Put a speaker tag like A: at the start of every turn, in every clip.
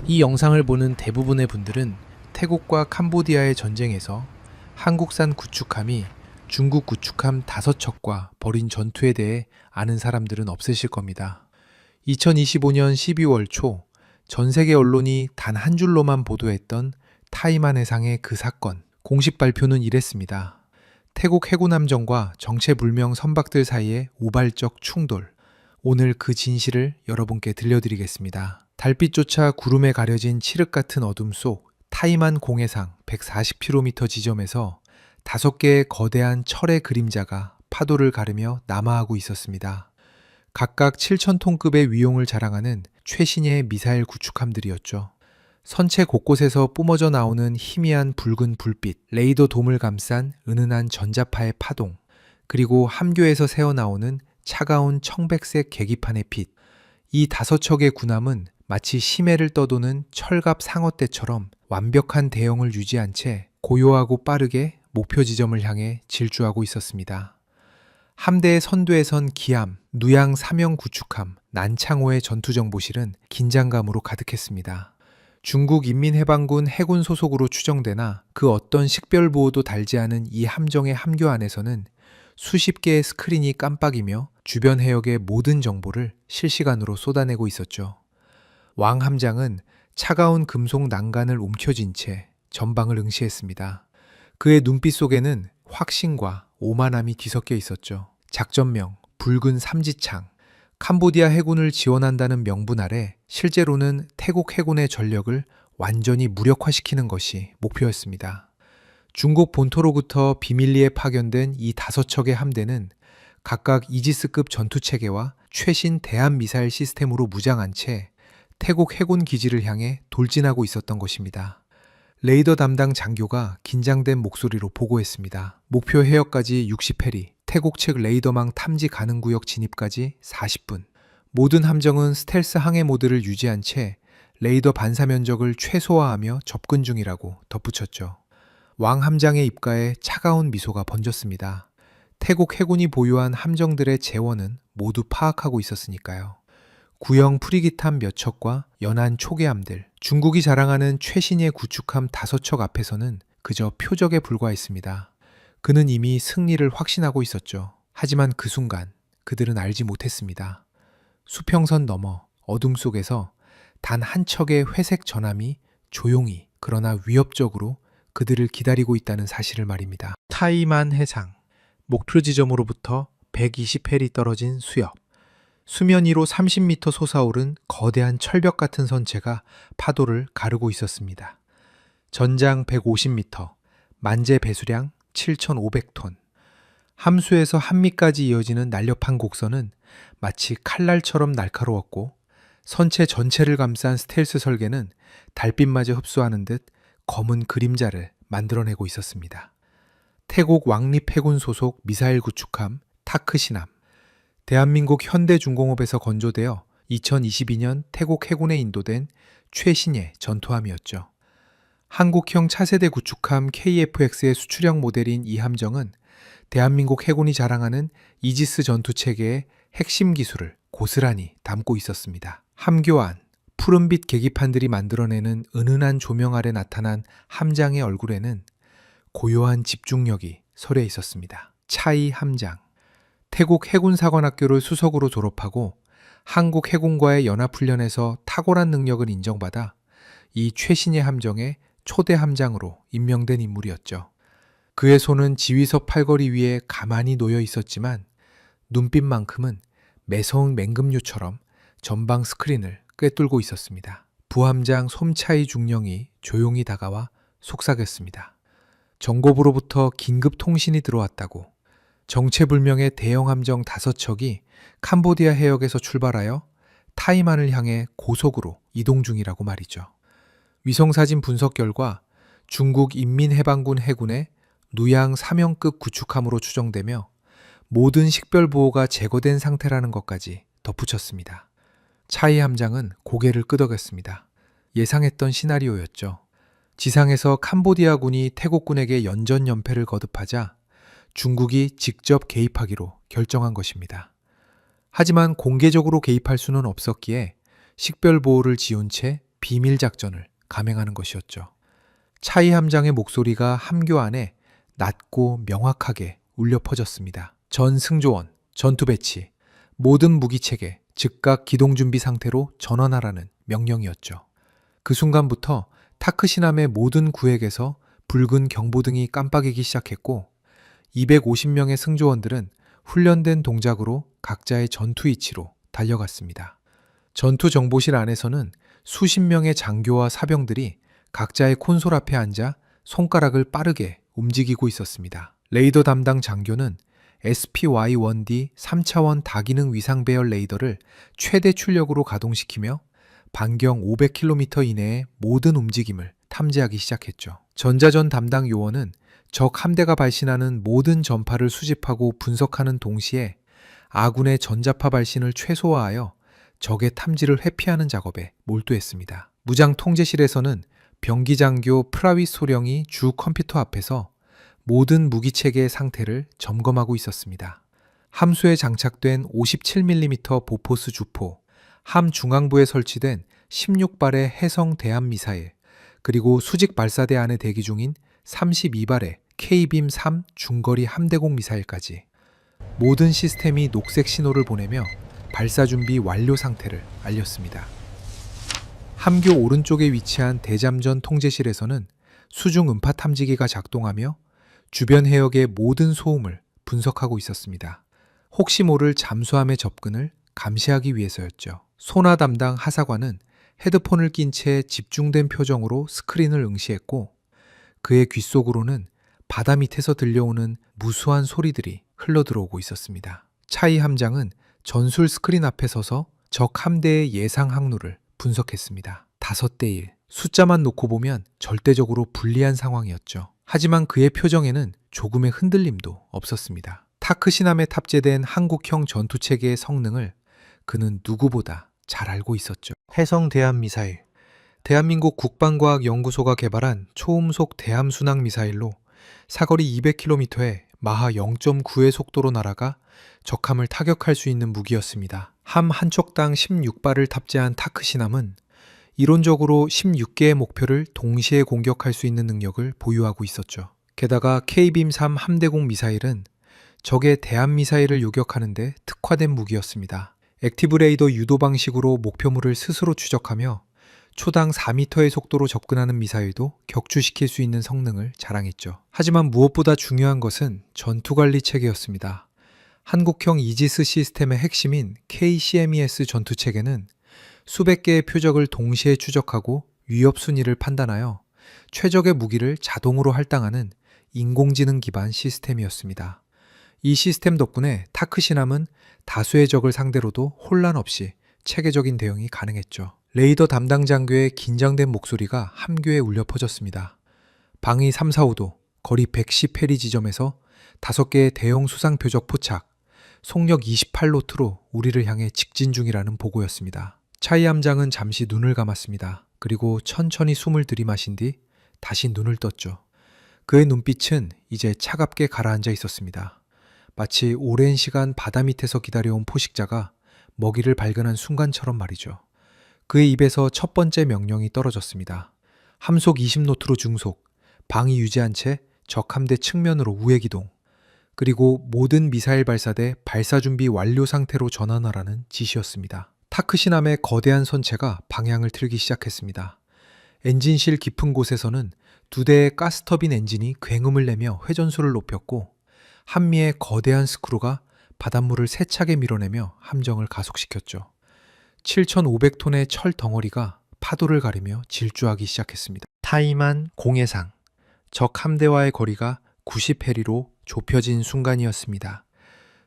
A: 이 영상을 보는 대부분의 분들은 태국과 캄보디아의 전쟁에서 한국산 구축함이 중국 구축함 5척과 벌인 전투에 대해 아는 사람들은 없으실 겁니다. 2025년 12월 초 전 세계 언론이 단 한 줄로만 보도했던 타이만 해상의 그 사건, 공식 발표는 이랬습니다. 태국 해군 함정과 정체불명 선박들 사이의 우발적 충돌. 오늘 그 진실을 여러분께 들려드리겠습니다. 달빛조차 구름에 가려진 칠흑 같은 어둠 속 타이만 공해상 140km 지점에서 5개의 거대한 철의 그림자가 파도를 가르며 남하하고 있었습니다. 각각 7,000톤급의 위용을 자랑하는 최신의 미사일 구축함들이었죠. 선체 곳곳에서 뿜어져 나오는 희미한 붉은 불빛, 레이더 돔을 감싼 은은한 전자파의 파동, 그리고 함교에서 새어나오는 차가운 청백색 계기판의 빛. 이 5척의 군함은 마치 심해를 떠도는 철갑 상어떼처럼 완벽한 대형을 유지한 채 고요하고 빠르게 목표 지점을 향해 질주하고 있었습니다. 함대의 선두에 선 기함, 누양 사명 구축함, 난창호의 전투정보실은 긴장감으로 가득했습니다. 중국 인민해방군 해군 소속으로 추정되나 그 어떤 식별보호도 달지 않은 이 함정의 함교 안에서는 수십 개의 스크린이 깜빡이며 주변 해역의 모든 정보를 실시간으로 쏟아내고 있었죠. 왕 함장은 차가운 금속 난간을 움켜쥔 채 전방을 응시했습니다. 그의 눈빛 속에는 확신과 오만함이 뒤섞여 있었죠. 작전명, 붉은 삼지창, 캄보디아 해군을 지원한다는 명분 아래 실제로는 태국 해군의 전력을 완전히 무력화시키는 것이 목표였습니다. 중국 본토로부터 비밀리에 파견된 이 5척의 함대는 각각 이지스급 전투체계와 최신 대한미사일 시스템으로 무장한 채 태국 해군 기지를 향해 돌진하고 있었던 것입니다. 레이더 담당 장교가 긴장된 목소리로 보고했습니다. 목표 해역까지 60해리, 태국 측 레이더망 탐지 가능 구역 진입까지 40분. 모든 함정은 스텔스 항해 모드를 유지한 채 레이더 반사 면적을 최소화하며 접근 중이라고 덧붙였죠. 왕 함장의 입가에 차가운 미소가 번졌습니다. 태국 해군이 보유한 함정들의 재원은 모두 파악하고 있었으니까요. 구형 프리기탄 몇 척과 연안 초계함들, 중국이 자랑하는 최신의 구축함 5척 앞에서는 그저 표적에 불과했습니다. 그는 이미 승리를 확신하고 있었죠. 하지만 그 순간 그들은 알지 못했습니다. 수평선 너머 어둠 속에서 단 한 척의 회색 전함이 조용히 그러나 위협적으로 그들을 기다리고 있다는 사실을 말입니다. 타이만 해상, 목표 지점으로부터 120해리 떨어진 수협. 수면 위로 30m 솟아오른 거대한 철벽 같은 선체가 파도를 가르고 있었습니다. 전장 150m, 만재 배수량 7,500톤. 함수에서 한미까지 이어지는 날렵한 곡선은 마치 칼날처럼 날카로웠고 선체 전체를 감싼 스텔스 설계는 달빛마저 흡수하는 듯 검은 그림자를 만들어내고 있었습니다. 태국 왕립해군 소속 미사일 구축함 타크시남. 대한민국 현대중공업에서 건조되어 2022년 태국 해군에 인도된 최신의 전투함이었죠. 한국형 차세대 구축함 KFX의 수출형 모델인 이 함정은 대한민국 해군이 자랑하는 이지스 전투체계의 핵심 기술을 고스란히 담고 있었습니다. 함교 안, 푸른빛 계기판들이 만들어내는 은은한 조명 아래 나타난 함장의 얼굴에는 고요한 집중력이 서려 있었습니다. 차이 함장. 태국 해군사관학교를 수석으로 졸업하고 한국 해군과의 연합훈련에서 탁월한 능력을 인정받아 이 최신의 함정의 초대 함장으로 임명된 인물이었죠. 그의 손은 지휘석 팔걸이 위에 가만히 놓여 있었지만 눈빛만큼은 매서운 맹금류처럼 전방 스크린을 꿰뚫고 있었습니다. 부함장 솜차이 중령이 조용히 다가와 속삭였습니다. 정고부로부터 긴급 통신이 들어왔다고. 정체불명의 대형 함정 5척이 캄보디아 해역에서 출발하여 타이만을 향해 고속으로 이동 중이라고 말이죠. 위성사진 분석 결과 중국 인민해방군 해군의 누양 사명급 구축함으로 추정되며 모든 식별보호가 제거된 상태라는 것까지 덧붙였습니다. 차이 함장은 고개를 끄덕였습니다. 예상했던 시나리오였죠. 지상에서 캄보디아군이 태국군에게 연전연패를 거듭하자 중국이 직접 개입하기로 결정한 것입니다. 하지만 공개적으로 개입할 수는 없었기에 식별보호를 지운 채 비밀 작전을 감행하는 것이었죠. 차이 함장의 목소리가 함교 안에 낮고 명확하게 울려 퍼졌습니다. 전 승조원, 전투 배치, 모든 무기 체계 즉각 기동 준비 상태로 전환하라는 명령이었죠. 그 순간부터 타크시남의 모든 구획에서 붉은 경보등이 깜빡이기 시작했고 250명의 승조원들은 훈련된 동작으로 각자의 전투 위치로 달려갔습니다. 전투 정보실 안에서는 수십 명의 장교와 사병들이 각자의 콘솔 앞에 앉아 손가락을 빠르게 움직이고 있었습니다. 레이더 담당 장교는 SPY-1D 3차원 다기능 위상 배열 레이더를 최대 출력으로 가동시키며 반경 500km 이내의 모든 움직임을 탐지하기 시작했죠. 전자전 담당 요원은 적 함대가 발신하는 모든 전파를 수집하고 분석하는 동시에 아군의 전자파 발신을 최소화하여 적의 탐지를 회피하는 작업에 몰두했습니다. 무장 통제실에서는 병기장교 프라윗 소령이 주 컴퓨터 앞에서 모든 무기체계의 상태를 점검하고 있었습니다. 함수에 장착된 57mm 보포스 주포, 함 중앙부에 설치된 16발의 해성 대함 미사일, 그리고 수직 발사대 안에 대기 중인 32발의 K빔-3 중거리 함대공 미사일까지 모든 시스템이 녹색 신호를 보내며 발사 준비 완료 상태를 알렸습니다. 함교 오른쪽에 위치한 대잠전 통제실에서는 수중 음파 탐지기가 작동하며 주변 해역의 모든 소음을 분석하고 있었습니다. 혹시 모를 잠수함의 접근을 감시하기 위해서였죠. 소나 담당 하사관은 헤드폰을 낀 채 집중된 표정으로 스크린을 응시했고 그의 귓속으로는 바다 밑에서 들려오는 무수한 소리들이 흘러들어오고 있었습니다. 차이 함장은 전술 스크린 앞에 서서 적 함대의 예상 항로를 분석했습니다. 5대1. 숫자만 놓고 보면 절대적으로 불리한 상황이었죠. 하지만 그의 표정에는 조금의 흔들림도 없었습니다. 타크시남에 탑재된 한국형 전투체계의 성능을 그는 누구보다 잘 알고 있었죠. 해성 대함 미사일. 대한민국 국방과학연구소가 개발한 초음속 대함 순항 미사일로 사거리 200km에 마하 0.9의 속도로 날아가 적함을 타격할 수 있는 무기였습니다. 함 한 척당 16발을 탑재한 타크시남은 이론적으로 16개의 목표를 동시에 공격할 수 있는 능력을 보유하고 있었죠. 게다가 K빔-3 함대공 미사일은 적의 대함 미사일을 요격하는 데 특화된 무기였습니다. 액티브 레이더 유도 방식으로 목표물을 스스로 추적하며 초당 4m의 속도로 접근하는 미사일도 격추시킬 수 있는 성능을 자랑했죠. 하지만 무엇보다 중요한 것은 전투관리 체계였습니다. 한국형 이지스 시스템의 핵심인 KCMES 전투체계는 수백 개의 표적을 동시에 추적하고 위협 순위를 판단하여 최적의 무기를 자동으로 할당하는 인공지능 기반 시스템이었습니다. 이 시스템 덕분에 타크시남은 다수의 적을 상대로도 혼란 없이 체계적인 대응이 가능했죠. 레이더 담당 장교의 긴장된 목소리가 함교에 울려 퍼졌습니다. 방위 345도, 거리 110해리 지점에서 5개의 대형 수상 표적 포착, 속력 28노트로 우리를 향해 직진 중이라는 보고였습니다. 차이 함장은 잠시 눈을 감았습니다. 그리고 천천히 숨을 들이마신 뒤 다시 눈을 떴죠. 그의 눈빛은 이제 차갑게 가라앉아 있었습니다. 마치 오랜 시간 바다 밑에서 기다려온 포식자가 먹이를 발견한 순간처럼 말이죠. 그의 입에서 첫 번째 명령이 떨어졌습니다. 함속 20노트로 중속, 방위 유지한 채 적 함대 측면으로 우회기동, 그리고 모든 미사일 발사대 발사 준비 완료 상태로 전환하라는 지시였습니다. 타크시남의 거대한 선체가 방향을 틀기 시작했습니다. 엔진실 깊은 곳에서는 2대의 가스터빈 엔진이 굉음을 내며 회전수를 높였고 한미의 거대한 스크루가 바닷물을 세차게 밀어내며 함정을 가속시켰죠. 7,500톤의 철 덩어리가 파도를 가리며 질주하기 시작했습니다. 타이만 공해상, 적 함대와의 거리가 90해리로 좁혀진 순간이었습니다.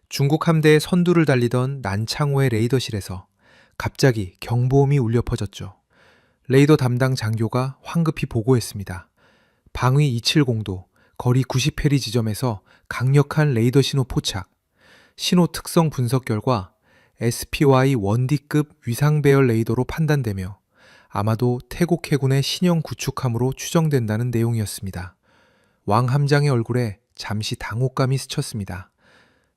A: 중국 함대의 선두를 달리던 난창호의 레이더실에서 갑자기 경보음이 울려 퍼졌죠. 레이더 담당 장교가 황급히 보고했습니다. 방위 270도, 거리 90해리 지점에서 강력한 레이더 신호 포착, 신호 특성 분석 결과 SPY-1D급 위상 배열 레이더로 판단되며 아마도 태국 해군의 신형 구축함으로 추정된다는 내용이었습니다. 왕 함장의 얼굴에 잠시 당혹감이 스쳤습니다.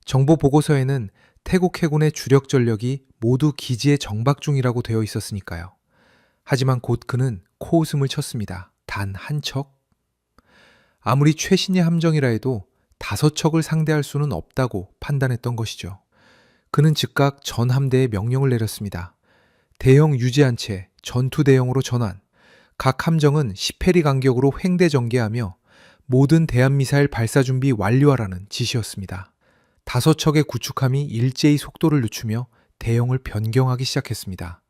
A: 정보 보고서에는 태국 해군의 주력 전력이 모두 기지에 정박 중이라고 되어 있었으니까요. 하지만 곧 그는 코웃음을 쳤습니다. 단 한 척? 아무리 최신의 함정이라 해도 5척을 상대할 수는 없다고 판단했던 것이죠. 그는 즉각 전 함대에 명령을 내렸습니다. 대형 유지한 채 전투 대형으로 전환. 각 함정은 10해리 간격으로 횡대 전개하며 모든 대한미사일 발사 준비 완료하라는 지시였습니다. 5척의 구축함이 일제히 속도를 늦추며 대형을 변경하기 시작했습니다.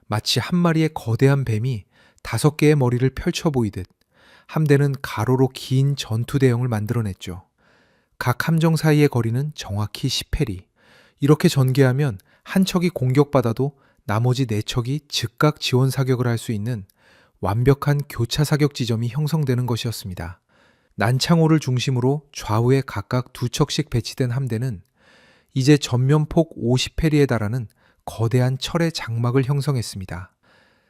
A: 마치 한 마리의 거대한 뱀이 5개의 머리를 펼쳐 보이듯 함대는 가로로 긴 전투 대형을 만들어냈죠. 각 함정 사이의 거리는 정확히 10해리. 이렇게 전개하면 한 척이 공격받아도 나머지 4척이 즉각 지원 사격을 할 수 있는 완벽한 교차 사격 지점이 형성되는 것이었습니다. 난창호를 중심으로 좌우에 각각 2척씩 배치된 함대는 이제 전면폭 50해리에 달하는 거대한 철의 장막을 형성했습니다.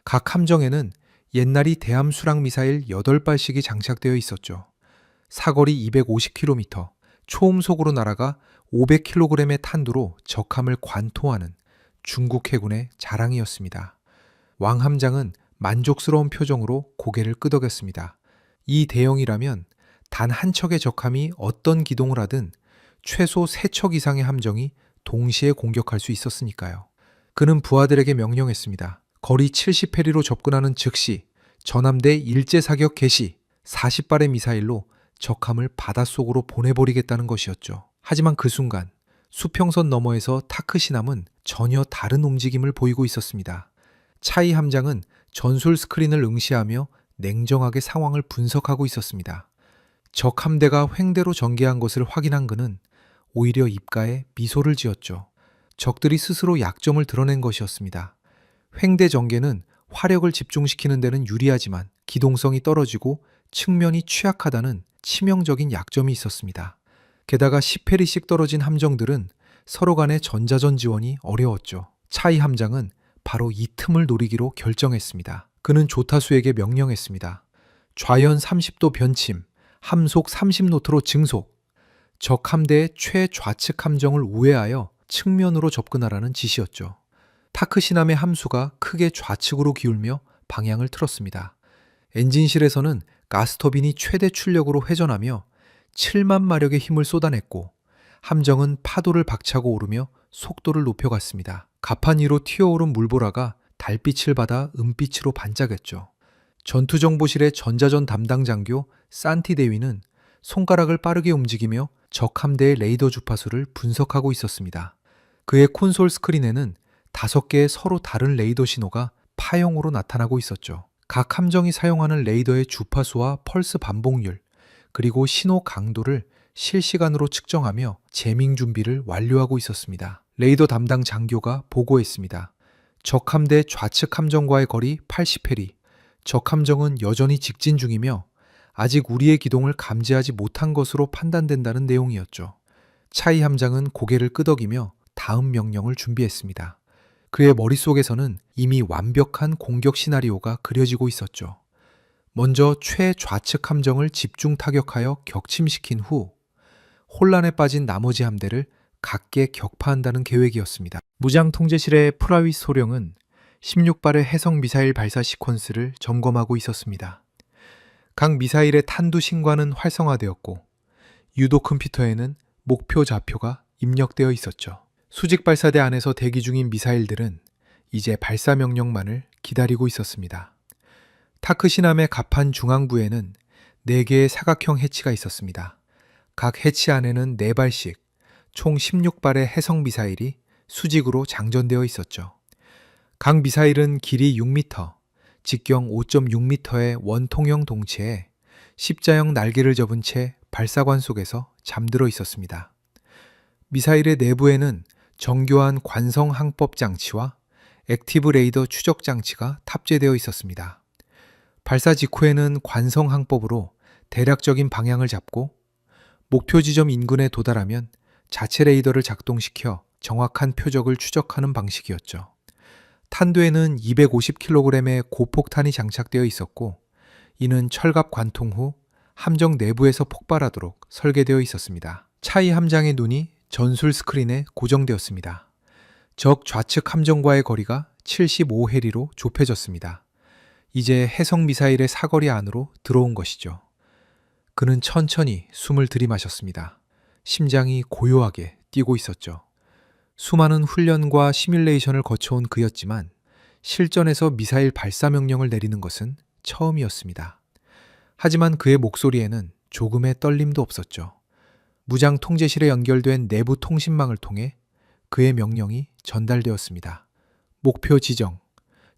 A: 각 함정에는 옛날이 대함 수랑 미사일 8발씩이 장착되어 있었죠. 사거리 250km, 초음속으로 날아가 500kg의 탄두로 적함을 관통하는 중국 해군의 자랑이었습니다. 왕함장은 만족스러운 표정으로 고개를 끄덕였습니다. 이 대형이라면 단 한 척의 적함이 어떤 기동을 하든 최소 3척 이상의 함정이 동시에 공격할 수 있었으니까요. 그는 부하들에게 명령했습니다. 거리 70해리로 접근하는 즉시 전함대 일제 사격 개시, 40발의 미사일로 적함을 바닷속으로 보내버리겠다는 것이었죠. 하지만 그 순간 수평선 너머에서 타크시남은 전혀 다른 움직임을 보이고 있었습니다. 차이 함장은 전술 스크린을 응시하며 냉정하게 상황을 분석하고 있었습니다. 적 함대가 횡대로 전개한 것을 확인한 그는 오히려 입가에 미소를 지었죠. 적들이 스스로 약점을 드러낸 것이었습니다. 횡대 전개는 화력을 집중시키는 데는 유리하지만 기동성이 떨어지고 측면이 취약하다는 치명적인 약점이 있었습니다. 게다가 10해리씩 떨어진 함정들은 서로 간의 전자전 지원이 어려웠죠. 차이 함장은 바로 이 틈을 노리기로 결정했습니다. 그는 조타수에게 명령했습니다. 좌연 30도 변침, 함속 30노트로 증속. 적 함대의 최좌측 함정을 우회하여 측면으로 접근하라는 지시였죠. 타크시남의 함수가 크게 좌측으로 기울며 방향을 틀었습니다. 엔진실에서는 가스터빈이 최대 출력으로 회전하며 7만 마력의 힘을 쏟아냈고 함정은 파도를 박차고 오르며 속도를 높여갔습니다. 가판 위로 튀어오른 물보라가 달빛을 받아 은빛으로 반짝였죠. 전투정보실의 전자전 담당 장교 산티 대위는 손가락을 빠르게 움직이며 적 함대의 레이더 주파수를 분석하고 있었습니다. 그의 콘솔 스크린에는 5개의 서로 다른 레이더 신호가 파형으로 나타나고 있었죠. 각 함정이 사용하는 레이더의 주파수와 펄스 반복률, 그리고 신호 강도를 실시간으로 측정하며 제밍 준비를 완료하고 있었습니다. 레이더 담당 장교가 보고했습니다. 적 함대 좌측 함정과의 거리 80해리, 적 함정은 여전히 직진 중이며 아직 우리의 기동을 감지하지 못한 것으로 판단된다는 내용이었죠. 차이 함장은 고개를 끄덕이며 다음 명령을 준비했습니다. 그의 머릿속에서는 이미 완벽한 공격 시나리오가 그려지고 있었죠. 먼저 최좌측 함정을 집중 타격하여 격침시킨 후 혼란에 빠진 나머지 함대를 각계 격파한다는 계획이었습니다. 무장통제실의 프라위스 소령은 16발의 해성 미사일 발사 시퀀스를 점검하고 있었습니다. 각 미사일의 탄두 신관은 활성화되었고 유도 컴퓨터에는 목표 좌표가 입력되어 있었죠. 수직 발사대 안에서 대기 중인 미사일들은 이제 발사 명령만을 기다리고 있었습니다. 타크시남의 가판 중앙부에는 4개의 사각형 해치가 있었습니다. 각 해치 안에는 4발씩 총 16발의 해성 미사일이 수직으로 장전되어 있었죠. 각 미사일은 길이 6m, 직경 5.6m의 원통형 동체에 십자형 날개를 접은 채 발사관 속에서 잠들어 있었습니다. 미사일의 내부에는 정교한 관성 항법 장치와 액티브 레이더 추적 장치가 탑재되어 있었습니다. 발사 직후에는 관성 항법으로 대략적인 방향을 잡고 목표 지점 인근에 도달하면 자체 레이더를 작동시켜 정확한 표적을 추적하는 방식이었죠. 탄두에는 250kg의 고폭탄이 장착되어 있었고 이는 철갑 관통 후 함정 내부에서 폭발하도록 설계되어 있었습니다. 차이 함장의 눈이 전술 스크린에 고정되었습니다. 적 좌측 함정과의 거리가 75해리로 좁혀졌습니다. 이제 해성미사일의 사거리 안으로 들어온 것이죠. 그는 천천히 숨을 들이마셨습니다. 심장이 고요하게 뛰고 있었죠. 수많은 훈련과 시뮬레이션을 거쳐온 그였지만 실전에서 미사일 발사 명령을 내리는 것은 처음이었습니다. 하지만 그의 목소리에는 조금의 떨림도 없었죠. 무장 통제실에 연결된 내부 통신망을 통해 그의 명령이 전달되었습니다. 목표 지정,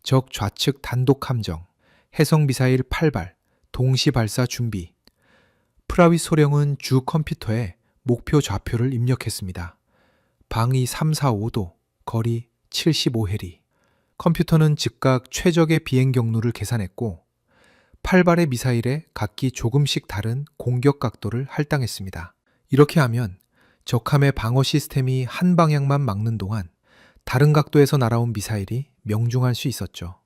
A: 적 좌측 단독 함정, 해성미사일 8발, 동시 발사 준비. 프라윗 소령은 주 컴퓨터에 목표 좌표를 입력했습니다. 방위 345도, 거리 75해리. 컴퓨터는 즉각 최적의 비행 경로를 계산했고 8발의 미사일에 각기 조금씩 다른 공격 각도를 할당했습니다. 이렇게 하면 적함의 방어 시스템이 한 방향만 막는 동안 다른 각도에서 날아온 미사일이 명중할 수 있었죠.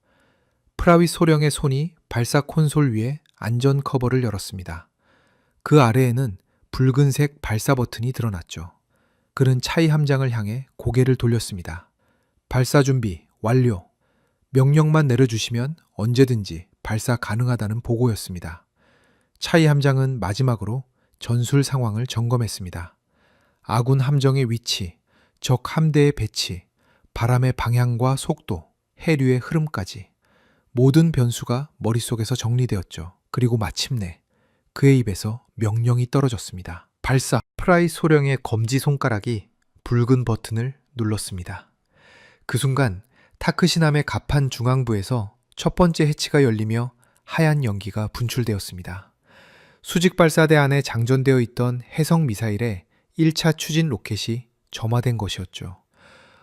A: 프라윗 소령의 손이 발사 콘솔 위에 안전 커버를 열었습니다. 그 아래에는 붉은색 발사 버튼이 드러났죠. 그는 차이 함장을 향해 고개를 돌렸습니다. 발사 준비 완료. 명령만 내려주시면 언제든지 발사 가능하다는 보고였습니다. 차이 함장은 마지막으로 전술 상황을 점검했습니다. 아군 함정의 위치, 적 함대의 배치, 바람의 방향과 속도, 해류의 흐름까지 모든 변수가 머릿속에서 정리되었죠. 그리고 마침내 그의 입에서 명령이 떨어졌습니다. 발사! 프라이 소령의 검지 손가락이 붉은 버튼을 눌렀습니다. 그 순간 타크시남의 갑판 중앙부에서 첫 번째 해치가 열리며 하얀 연기가 분출되었습니다. 수직 발사대 안에 장전되어 있던 해성 미사일의 1차 추진 로켓이 점화된 것이었죠.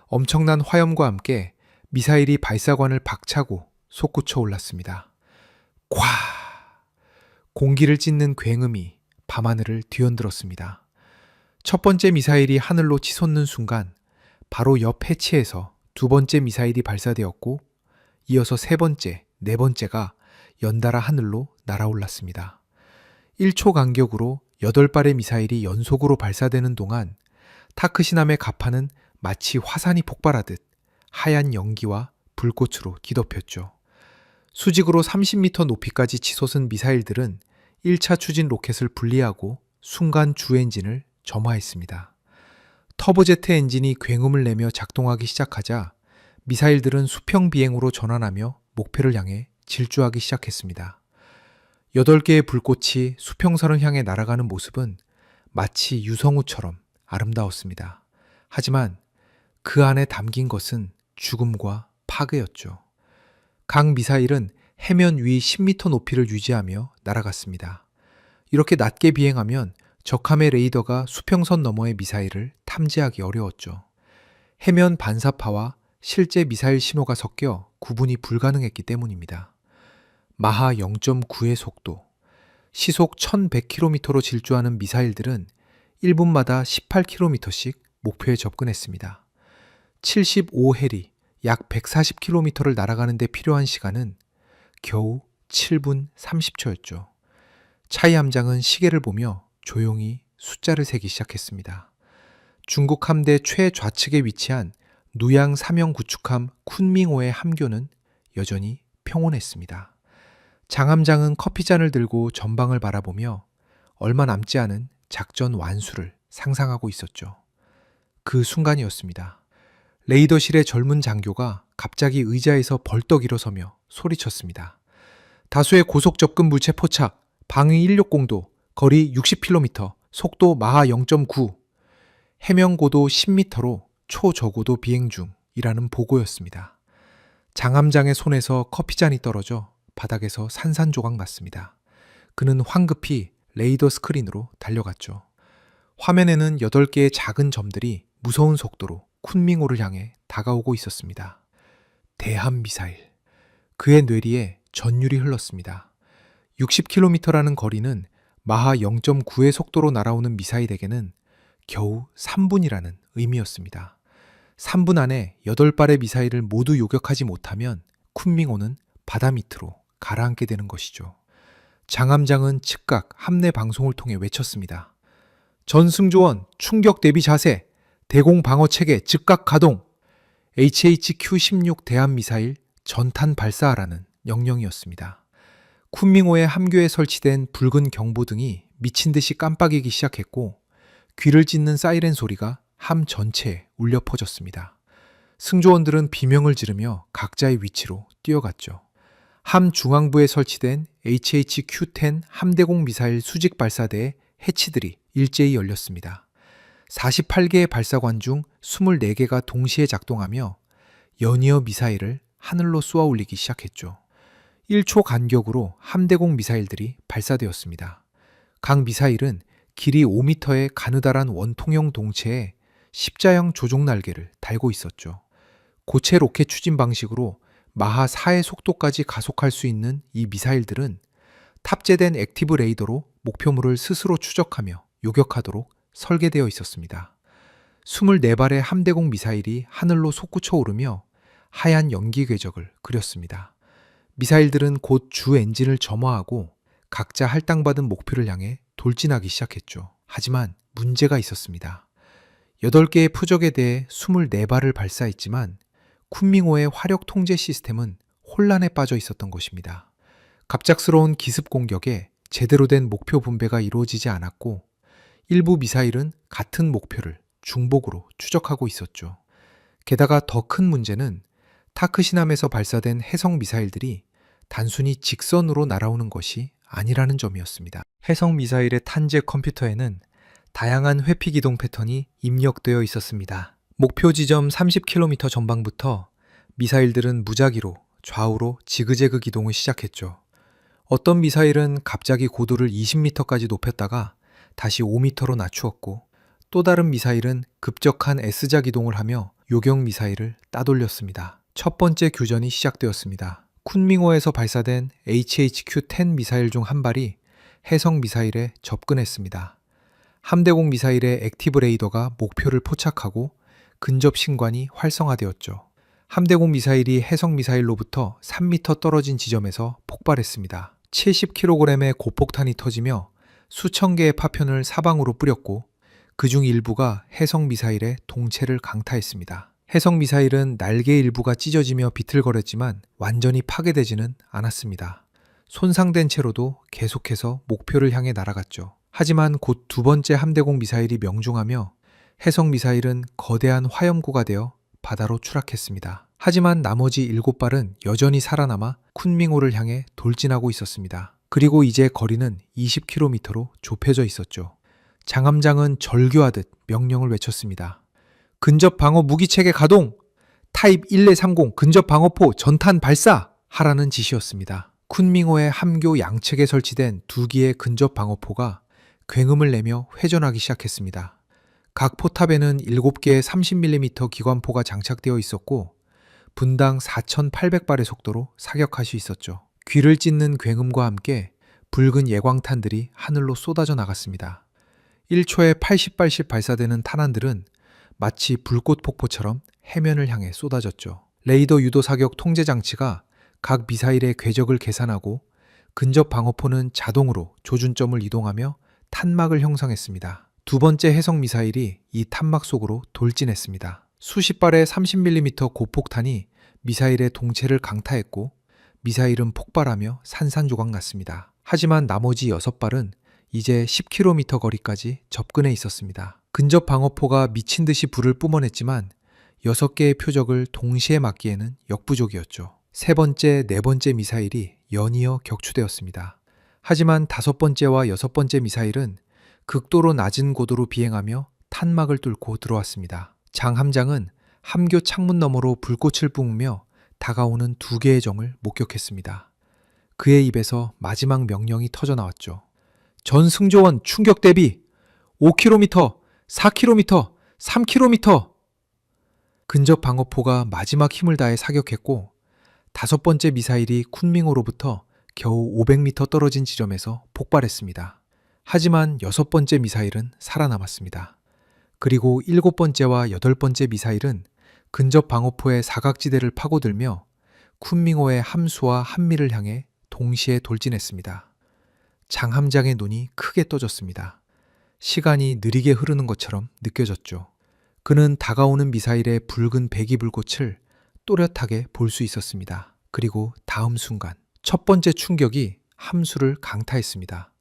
A: 엄청난 화염과 함께 미사일이 발사관을 박차고 솟구쳐 올랐습니다. 콱! 공기를 찢는 굉음이 밤하늘을 뒤흔들었습니다. 첫 번째 미사일이 하늘로 치솟는 순간 바로 옆 해치에서 두 번째 미사일이 발사되었고 이어서 세 번째, 네 번째가 연달아 하늘로 날아올랐습니다. 1초 간격으로 8발의 미사일이 연속으로 발사되는 동안 타크시남의 갑판은 마치 화산이 폭발하듯 하얀 연기와 불꽃으로 뒤덮였죠. 수직으로 30m 높이까지 치솟은 미사일들은 1차 추진 로켓을 분리하고 순간 주 엔진을 점화했습니다. 터보제트 엔진이 굉음을 내며 작동하기 시작하자 미사일들은 수평 비행으로 전환하며 목표를 향해 질주하기 시작했습니다. 8개의 불꽃이 수평선을 향해 날아가는 모습은 마치 유성우처럼 아름다웠습니다. 하지만 그 안에 담긴 것은 죽음과 파괴였죠. 각 미사일은 해면 위 10m 높이를 유지하며 날아갔습니다. 이렇게 낮게 비행하면 적함의 레이더가 수평선 너머의 미사일을 탐지하기 어려웠죠. 해면 반사파와 실제 미사일 신호가 섞여 구분이 불가능했기 때문입니다. 마하 0.9의 속도, 시속 1100km로 질주하는 미사일들은 1분마다 18km씩 목표에 접근했습니다. 75해리, 약 140km를 날아가는 데 필요한 시간은 겨우 7분 30초였죠. 차이 함장은 시계를 보며 조용히 숫자를 세기 시작했습니다. 중국 함대 최좌측에 위치한 누양 사명 구축함 쿤밍호의 함교는 여전히 평온했습니다. 장함장은 커피잔을 들고 전방을 바라보며 얼마 남지 않은 작전 완수를 상상하고 있었죠. 그 순간이었습니다. 레이더실의 젊은 장교가 갑자기 의자에서 벌떡 일어서며 소리쳤습니다. 다수의 고속 접근 물체 포착, 방위 160도, 거리 60km, 속도 마하 0.9, 해명 고도 10m로 초저고도 비행 중이라는 보고였습니다. 장함장의 손에서 커피잔이 떨어져 바닥에서 산산조각 났습니다. 그는 황급히 레이더 스크린으로 달려갔죠. 화면에는 8개의 작은 점들이 무서운 속도로 쿤밍호를 향해 다가오고 있었습니다. 대함미사일. 그의 뇌리에 전율이 흘렀습니다. 60km라는 거리는 마하 0.9의 속도로 날아오는 미사일에게는 겨우 3분이라는 의미였습니다. 3분 안에 8발의 미사일을 모두 요격하지 못하면 쿤밍호는 바다 밑으로 가라앉게 되는 것이죠. 장함장은 즉각 함내 방송을 통해 외쳤습니다. 전승조원 충격 대비 자세, 대공 방어 체계 즉각 가동, HHQ-16 대함 미사일 전탄 발사하라는 영영이었습니다. 쿤밍호의 함교에 설치된 붉은 경보등이 미친 듯이 깜빡이기 시작했고 귀를 찢는 사이렌 소리가 함 전체에 울려 퍼졌습니다. 승조원들은 비명을 지르며 각자의 위치로 뛰어갔죠. 함 중앙부에 설치된 HHQ-10 함대공 미사일 수직 발사대의 해치들이 일제히 열렸습니다. 48개의 발사관 중 24개가 동시에 작동하며 연이어 미사일을 하늘로 쏘아 올리기 시작했죠. 1초 간격으로 함대공 미사일들이 발사되었습니다. 각 미사일은 길이 5m의 가느다란 원통형 동체에 십자형 조종 날개를 달고 있었죠. 고체 로켓 추진 방식으로 마하 4의 속도까지 가속할 수 있는 이 미사일들은 탑재된 액티브 레이더로 목표물을 스스로 추적하며 요격하도록 설계되어 있었습니다. 24발의 함대공 미사일이 하늘로 솟구쳐 오르며 하얀 연기 궤적을 그렸습니다. 미사일들은 곧 주 엔진을 점화하고 각자 할당받은 목표를 향해 돌진하기 시작했죠. 하지만 문제가 있었습니다. 8개의 표적에 대해 24발을 발사했지만 쿤밍호의 화력 통제 시스템은 혼란에 빠져 있었던 것입니다. 갑작스러운 기습 공격에 제대로 된 목표 분배가 이루어지지 않았고 일부 미사일은 같은 목표를 중복으로 추적하고 있었죠. 게다가 더 큰 문제는 타크시남에서 발사된 해성 미사일들이 단순히 직선으로 날아오는 것이 아니라는 점이었습니다. 해성 미사일의 탄제 컴퓨터에는 다양한 회피 기동 패턴이 입력되어 있었습니다. 목표 지점 30km 전방부터 미사일들은 무작위로 좌우로 지그재그 기동을 시작했죠. 어떤 미사일은 갑자기 고도를 20m까지 높였다가 다시 5m로 낮추었고 또 다른 미사일은 급격한 S자 기동을 하며 요격 미사일을 따돌렸습니다. 첫 번째 교전이 시작되었습니다. 쿤밍호에서 발사된 HHQ-10 미사일 중 한 발이 해성 미사일에 접근했습니다. 함대공 미사일의 액티브 레이더가 목표를 포착하고 근접 신관이 활성화되었죠. 함대공 미사일이 해성 미사일로부터 3m 떨어진 지점에서 폭발했습니다. 70kg의 고폭탄이 터지며 수천 개의 파편을 사방으로 뿌렸고 그중 일부가 해성 미사일의 동체를 강타했습니다. 해성 미사일은 날개 일부가 찢어지며 비틀거렸지만 완전히 파괴되지는 않았습니다. 손상된 채로도 계속해서 목표를 향해 날아갔죠. 하지만 곧 두 번째 함대공 미사일이 명중하며 해성 미사일은 거대한 화염구가 되어 바다로 추락했습니다. 하지만 나머지 7발은 여전히 살아남아 쿤밍호를 향해 돌진하고 있었습니다. 그리고 이제 거리는 20km로 좁혀져 있었죠. 장함장은 절규하듯 명령을 외쳤습니다. 근접 방어 무기체계 가동! 타입 1230 근접 방어포 전탄 발사! 하라는 지시였습니다. 쿤밍호의 함교 양측에 설치된 2기의 근접 방어포가 굉음을 내며 회전하기 시작했습니다. 각 포탑에는 7개의 30mm 기관포가 장착되어 있었고 분당 4,800발의 속도로 사격할 수 있었죠. 귀를 찢는 굉음과 함께 붉은 예광탄들이 하늘로 쏟아져 나갔습니다. 1초에 80발씩 발사되는 탄환들은 마치 불꽃 폭포처럼 해면을 향해 쏟아졌죠. 레이더 유도 사격 통제 장치가 각 미사일의 궤적을 계산하고 근접 방어포는 자동으로 조준점을 이동하며 탄막을 형성했습니다. 두 번째 해성 미사일이 이 탄막 속으로 돌진했습니다. 수십 발의 30mm 고폭탄이 미사일의 동체를 강타했고 미사일은 폭발하며 산산조각 났습니다. 하지만 나머지 6발은 이제 10km 거리까지 접근해 있었습니다. 근접 방어포가 미친 듯이 불을 뿜어냈지만 6개의 표적을 동시에 맞기에는 역부족이었죠. 세 번째, 네 번째 미사일이 연이어 격추되었습니다. 하지만 5번째와 6번째 미사일은 극도로 낮은 고도로 비행하며 탄막을 뚫고 들어왔습니다. 장함장은 함교 창문 너머로 불꽃을 뿜으며 다가오는 2개의 적을 목격했습니다. 그의 입에서 마지막 명령이 터져나왔죠. 전 승조원 충격 대비 5km, 4km, 3km. 근접 방어포가 마지막 힘을 다해 사격했고 5번째 미사일이 쿤밍호로부터 겨우 500m 떨어진 지점에서 폭발했습니다. 하지만 6번째 미사일은 살아남았습니다. 그리고 7번째와 8번째 미사일은 근접 방어포의 사각지대를 파고들며 쿤밍호의 함수와 함미를 향해 동시에 돌진했습니다. 장함장의 눈이 크게 떠졌습니다. 시간이 느리게 흐르는 것처럼 느껴졌죠. 그는 다가오는 미사일의 붉은 배기불꽃을 또렷하게 볼 수 있었습니다. 그리고 다음 순간 첫 번째 충격이 함수를 강타했습니다.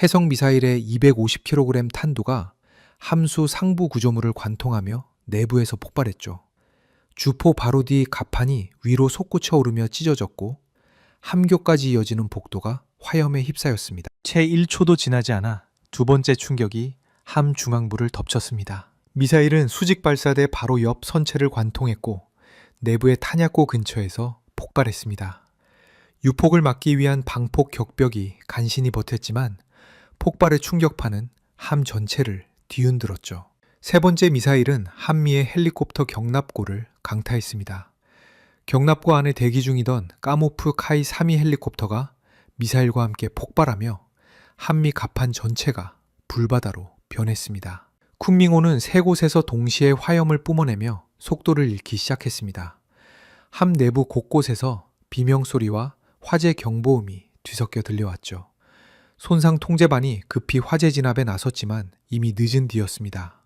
A: 해성 미사일의 250kg 탄두가 함수 상부 구조물을 관통하며 내부에서 폭발했죠. 주포 바로 뒤 갑판이 위로 솟구쳐 오르며 찢어졌고 함교까지 이어지는 복도가 화염에 휩싸였습니다. 채 1초도 지나지 않아 두 번째 충격이 함 중앙부를 덮쳤습니다. 미사일은 수직 발사대 바로 옆 선체를 관통했고 내부의 탄약고 근처에서 폭발했습니다. 유폭을 막기 위한 방폭 격벽이 간신히 버텼지만 폭발의 충격파는 함 전체를 뒤흔들었죠. 세 번째 미사일은 한미의 헬리콥터 경납고를 강타했습니다. 경납고 안에 대기 중이던 까모프 카이 3위 헬리콥터가 미사일과 함께 폭발하며 한미 갑판 전체가 불바다로 변했습니다. 쿤밍호는 세 곳에서 동시에 화염을 뿜어내며 속도를 잃기 시작했습니다. 함 내부 곳곳에서 비명소리와 화재 경보음이 뒤섞여 들려왔죠. 손상 통제반이 급히 화재 진압에 나섰지만 이미 늦은 뒤였습니다.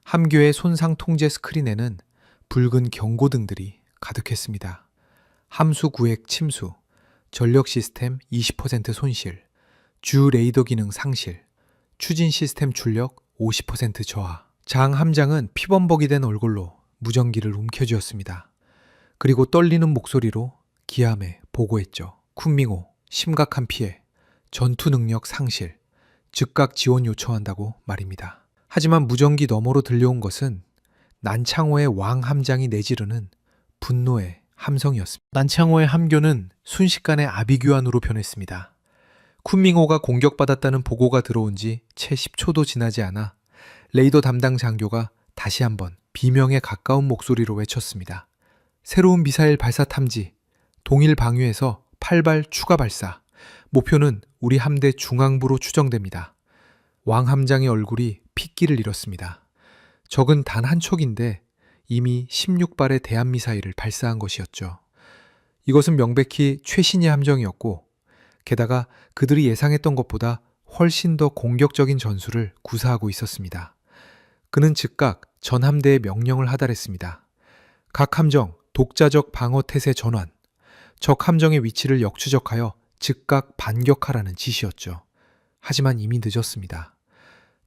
A: 함교의 손상 통제 스크린에는 붉은 경고등들이 가득했습니다. 함수 구획 침수, 전력 시스템 20% 손실, 주 레이더 기능 상실, 추진 시스템 출력 50% 저하. 장 함장은 피범벅이 된 얼굴로 무전기를 움켜쥐었습니다. 그리고 떨리는 목소리로 기함에 보고했죠. 쿤밍호, 심각한 피해, 전투 능력 상실, 즉각 지원 요청한다고 말입니다. 하지만 무전기 너머로 들려온 것은 난창호의 왕 함장이 내지르는 분노의 함성이었습니다. 난창호의 함교는 순식간에 아비규환으로 변했습니다. 쿤밍호가 공격받았다는 보고가 들어온 지 채 10초도 지나지 않아 레이더 담당 장교가 다시 한번 비명에 가까운 목소리로 외쳤습니다. 새로운 미사일 발사 탐지, 동일 방위에서 8발 추가 발사, 목표는 우리 함대 중앙부로 추정됩니다. 왕 함장의 얼굴이 핏기를 잃었습니다. 적은 단 한 척인데 이미 16발의 대한미사일을 발사한 것이었죠. 이것은 명백히 최신의 함정이었고 게다가 그들이 예상했던 것보다 훨씬 더 공격적인 전술을 구사하고 있었습니다. 그는 즉각 전 함대에 명령을 하달했습니다. 각 함정 독자적 방어 태세 전환, 적 함정의 위치를 역추적하여 즉각 반격하라는 지시였죠. 하지만 이미 늦었습니다.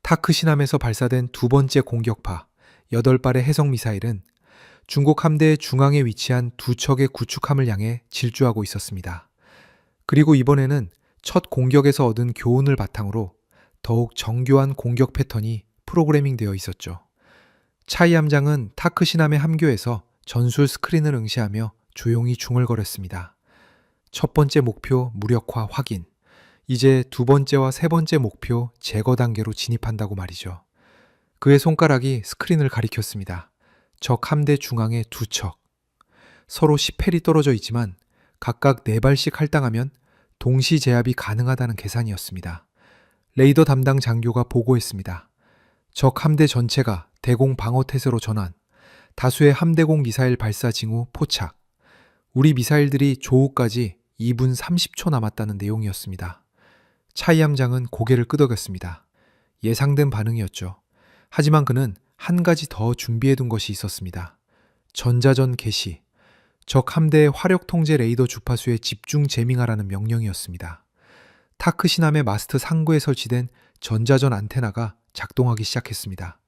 A: 타크 시남에서 발사된 두 번째 공격파 8발의 해성미사일은 중국 함대의 중앙에 위치한 두 척의 구축함을 향해 질주하고 있었습니다. 그리고 이번에는 첫 공격에서 얻은 교훈을 바탕으로 더욱 정교한 공격 패턴이 프로그래밍 되어 있었죠. 차이 함장은 타크 시남의 함교에서 전술 스크린을 응시하며 조용히 중얼거렸습니다. 첫 번째 목표 무력화 확인. 이제 두 번째와 세 번째 목표 제거 단계로 진입한다고 말이죠. 그의 손가락이 스크린을 가리켰습니다. 적 함대 중앙에 두 척. 서로 10펠이 떨어져 있지만 각각 4발씩 할당하면 동시 제압이 가능하다는 계산이었습니다. 레이더 담당 장교가 보고했습니다. 적 함대 전체가 대공 방어 태세로 전환, 다수의 함대공 미사일 발사 징후 포착. 우리 미사일들이 조우까지 2분 30초 남았다는 내용이었습니다. 차이 함장은 고개를 끄덕였습니다. 예상된 반응이었죠. 하지만 그는 한 가지 더 준비해둔 것이 있었습니다. 전자전 개시. 적 함대의 화력 통제 레이더 주파수에 집중 재밍하라는 명령이었습니다. 타크 시남의 마스트 상부에 설치된 전자전 안테나가 작동하기 시작했습니다.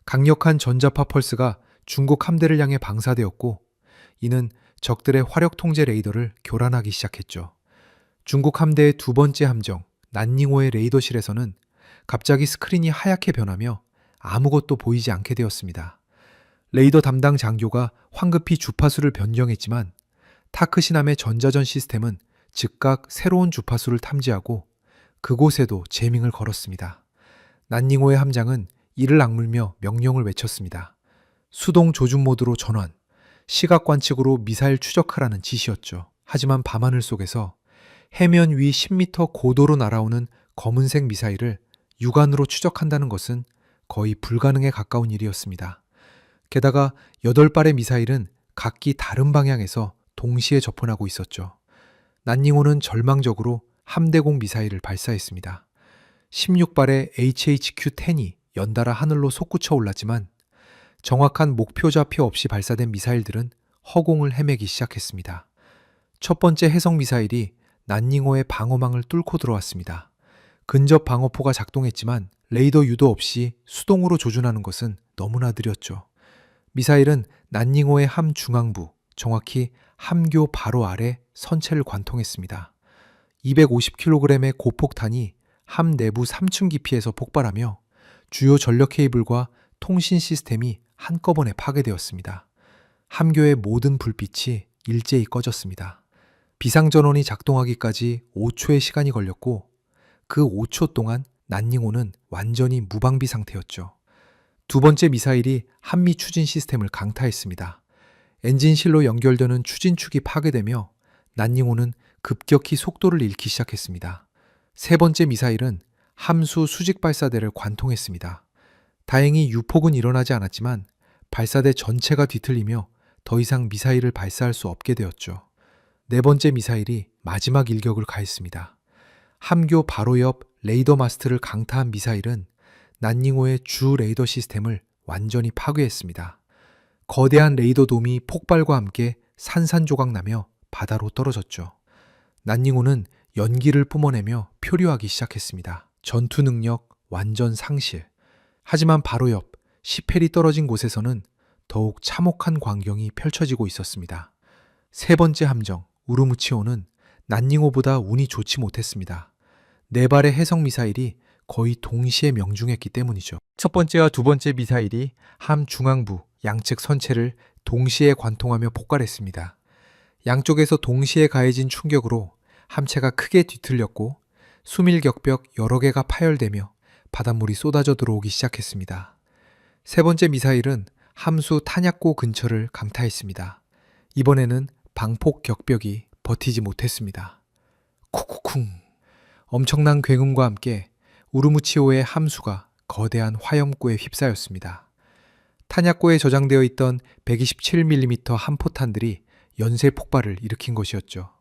A: 강력한 전자파 펄스가 중국 함대를 향해 방사되었고 이는 적들의 화력 통제 레이더를 교란하기 시작했죠. 중국 함대의 두 번째 함정 난닝호의 레이더실에서는 갑자기 스크린이 하얗게 변하며 아무것도 보이지 않게 되었습니다. 레이더 담당 장교가 황급히 주파수를 변경했지만 타크 시남의 전자전 시스템은 즉각 새로운 주파수를 탐지하고 그곳에도 재밍을 걸었습니다. 난닝호의 함장은 이를 악물며 명령을 외쳤습니다. 수동 조준 모드로 전환, 시각 관측으로 미사일 추적하라는 지시였죠. 하지만 밤하늘 속에서 해면 위 10m 고도로 날아오는 검은색 미사일을 육안으로 추적한다는 것은 거의 불가능에 가까운 일이었습니다. 게다가 8발의 미사일은 각기 다른 방향에서 동시에 접근하고 있었죠. 난닝호는 절망적으로 함대공 미사일을 발사했습니다. 16발의 HHQ-10이 연달아 하늘로 솟구쳐 올랐지만 정확한 목표 좌표 없이 발사된 미사일들은 허공을 헤매기 시작했습니다. 첫 번째 해성 미사일이 난닝호의 방어망을 뚫고 들어왔습니다. 근접 방어포가 작동했지만 레이더 유도 없이 수동으로 조준하는 것은 너무나 느렸죠. 미사일은 난닝호의 함 중앙부, 정확히 함교 바로 아래 선체를 관통했습니다. 250kg의 고폭탄이 함 내부 3층 깊이에서 폭발하며 주요 전력 케이블과 통신 시스템이 한꺼번에 파괴되었습니다. 함교의 모든 불빛이 일제히 꺼졌습니다. 비상전원이 작동하기까지 5초의 시간이 걸렸고 그 5초 동안 난닝호는 완전히 무방비 상태였죠. 두 번째 미사일이 한미 추진 시스템을 강타했습니다. 엔진실로 연결되는 추진축이 파괴되며 난닝호는 급격히 속도를 잃기 시작했습니다. 세 번째 미사일은 함수 수직 발사대를 관통했습니다. 다행히 유폭은 일어나지 않았지만 발사대 전체가 뒤틀리며 더 이상 미사일을 발사할 수 없게 되었죠. 네 번째 미사일이 마지막 일격을 가했습니다. 함교 바로 옆 레이더 마스트를 강타한 미사일은 난닝호의 주 레이더 시스템을 완전히 파괴했습니다. 거대한 레이더 돔이 폭발과 함께 산산조각 나며 바다로 떨어졌죠. 난닝호는 연기를 뿜어내며 표류하기 시작했습니다. 전투 능력 완전 상실. 하지만 바로 옆 시펠이 떨어진 곳에서는 더욱 참혹한 광경이 펼쳐지고 있었습니다. 세 번째 함정 우르무치호는 난닝호보다 운이 좋지 못했습니다. 네 발의 해성 미사일이 거의 동시에 명중했기 때문이죠. 첫 번째와 두 번째 미사일이 함 중앙부 양측 선체를 동시에 관통하며 폭발했습니다. 양쪽에서 동시에 가해진 충격으로 함체가 크게 뒤틀렸고 수밀격벽 여러 개가 파열되며 바닷물이 쏟아져 들어오기 시작했습니다. 세 번째 미사일은 함수 탄약고 근처를 강타했습니다. 이번에는 방폭 격벽이 버티지 못했습니다. 쿵쿵쿵. 엄청난 굉음과 함께 우르무치호의 함수가 거대한 화염구에 휩싸였습니다. 탄약고에 저장되어 있던 127mm 함포탄들이 연쇄 폭발을 일으킨 것이었죠.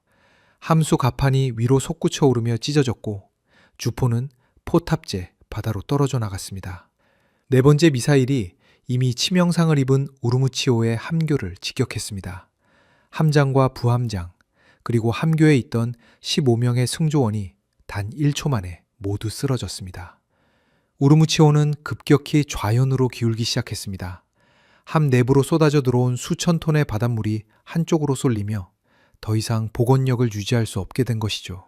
A: 함수 가판이 위로 솟구쳐 오르며 찢어졌고 주포는 포탑재 바다로 떨어져 나갔습니다. 네 번째 미사일이 이미 치명상을 입은 우르무치호의 함교를 직격했습니다. 함장과 부함장 그리고 함교에 있던 15명의 승조원이 단 1초 만에 모두 쓰러졌습니다. 우르무치호는 급격히 좌연으로 기울기 시작했습니다. 함 내부로 쏟아져 들어온 수천 톤의 바닷물이 한쪽으로 쏠리며 더 이상 복원력을 유지할 수 없게 된 것이죠.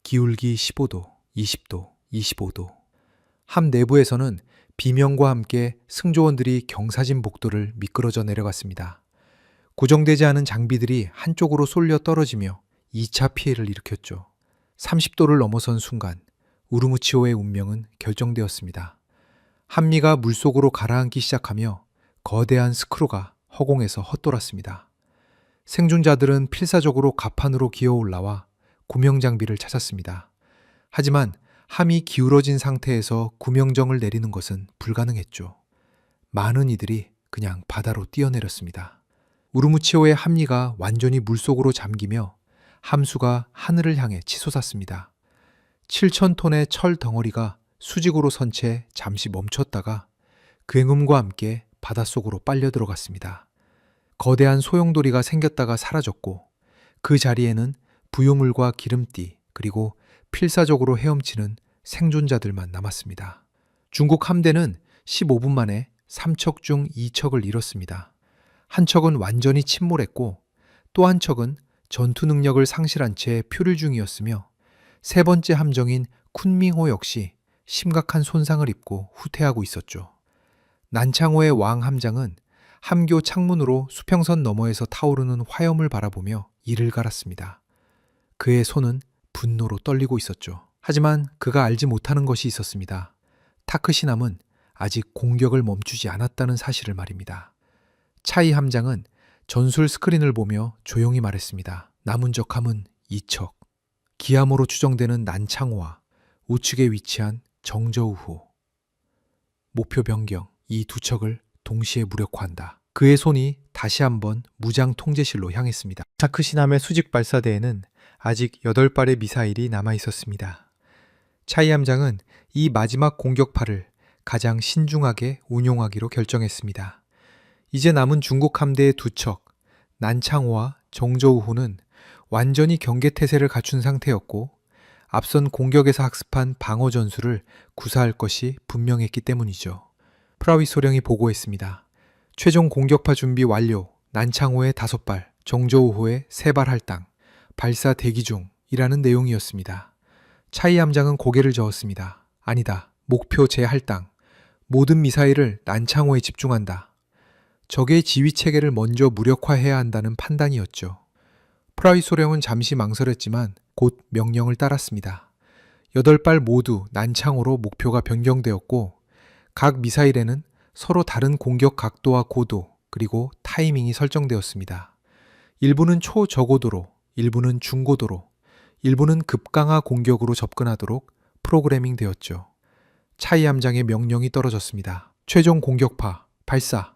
A: 기울기 15도, 20도, 25도. 함 내부에서는 비명과 함께 승조원들이 경사진 복도를 미끄러져 내려갔습니다. 고정되지 않은 장비들이 한쪽으로 쏠려 떨어지며 2차 피해를 일으켰죠. 30도를 넘어선 순간 우르무치호의 운명은 결정되었습니다. 한미가 물속으로 가라앉기 시작하며 거대한 스크루가 허공에서 헛돌았습니다. 생존자들은 필사적으로 가판으로 기어 올라와 구명장비를 찾았습니다. 하지만 함이 기울어진 상태에서 구명정을 내리는 것은 불가능했죠. 많은 이들이 그냥 바다로 뛰어내렸습니다. 우르무치호의 함리가 완전히 물속으로 잠기며 함수가 하늘을 향해 치솟았습니다. 7,000톤의 철 덩어리가 수직으로 선 채 잠시 멈췄다가 굉음과 함께 바닷속으로 빨려 들어갔습니다. 거대한 소용돌이가 생겼다가 사라졌고 그 자리에는 부유물과 기름띠 그리고 필사적으로 헤엄치는 생존자들만 남았습니다. 중국 함대는 15분 만에 3척 중 2척을 잃었습니다. 한 척은 완전히 침몰했고 또 한 척은 전투 능력을 상실한 채 표류 중이었으며 세 번째 함정인 쿤밍호 역시 심각한 손상을 입고 후퇴하고 있었죠. 난창호의 왕 함장은 함교 창문으로 수평선 너머에서 타오르는 화염을 바라보며 이를 갈았습니다. 그의 손은 분노로 떨리고 있었죠. 하지만 그가 알지 못하는 것이 있었습니다. 타크시남은 아직 공격을 멈추지 않았다는 사실을 말입니다. 차이 함장은 전술 스크린을 보며 조용히 말했습니다. 남은 적함은 2척. 기암으로 추정되는 난창호와 우측에 위치한 정저우호. 목표 변경. 이 두 척을 동시에 무력화한다. 그의 손이 다시 한번 무장 통제실로 향했습니다. 타크시남의 수직 발사대에는 아직 8발의 미사일이 남아 있었습니다. 차이 함장은 이 마지막 공격파를 가장 신중하게 운용하기로 결정했습니다. 이제 남은 중국 함대의 두 척, 난창호와 정저우호는 완전히 경계태세를 갖춘 상태였고 앞선 공격에서 학습한 방어 전술을 구사할 것이 분명했기 때문이죠. 프라위 소령이 보고했습니다. 최종 공격파 준비 완료. 난창호의 5발, 정조우호의 3발 할당, 발사 대기 중이라는 내용이었습니다. 차이 함장은 고개를 저었습니다. 아니다. 목표 재할당. 모든 미사일을 난창호에 집중한다. 적의 지휘 체계를 먼저 무력화해야 한다는 판단이었죠. 프라위 소령은 잠시 망설였지만 곧 명령을 따랐습니다. 8발 모두 난창호로 목표가 변경되었고 각 미사일에는 서로 다른 공격 각도와 고도 그리고 타이밍이 설정되었습니다. 일부는 초저고도로, 일부는 중고도로, 일부는 급강하 공격으로 접근하도록 프로그래밍 되었죠. 차이 함장의 명령이 떨어졌습니다. 최종 공격파 발사.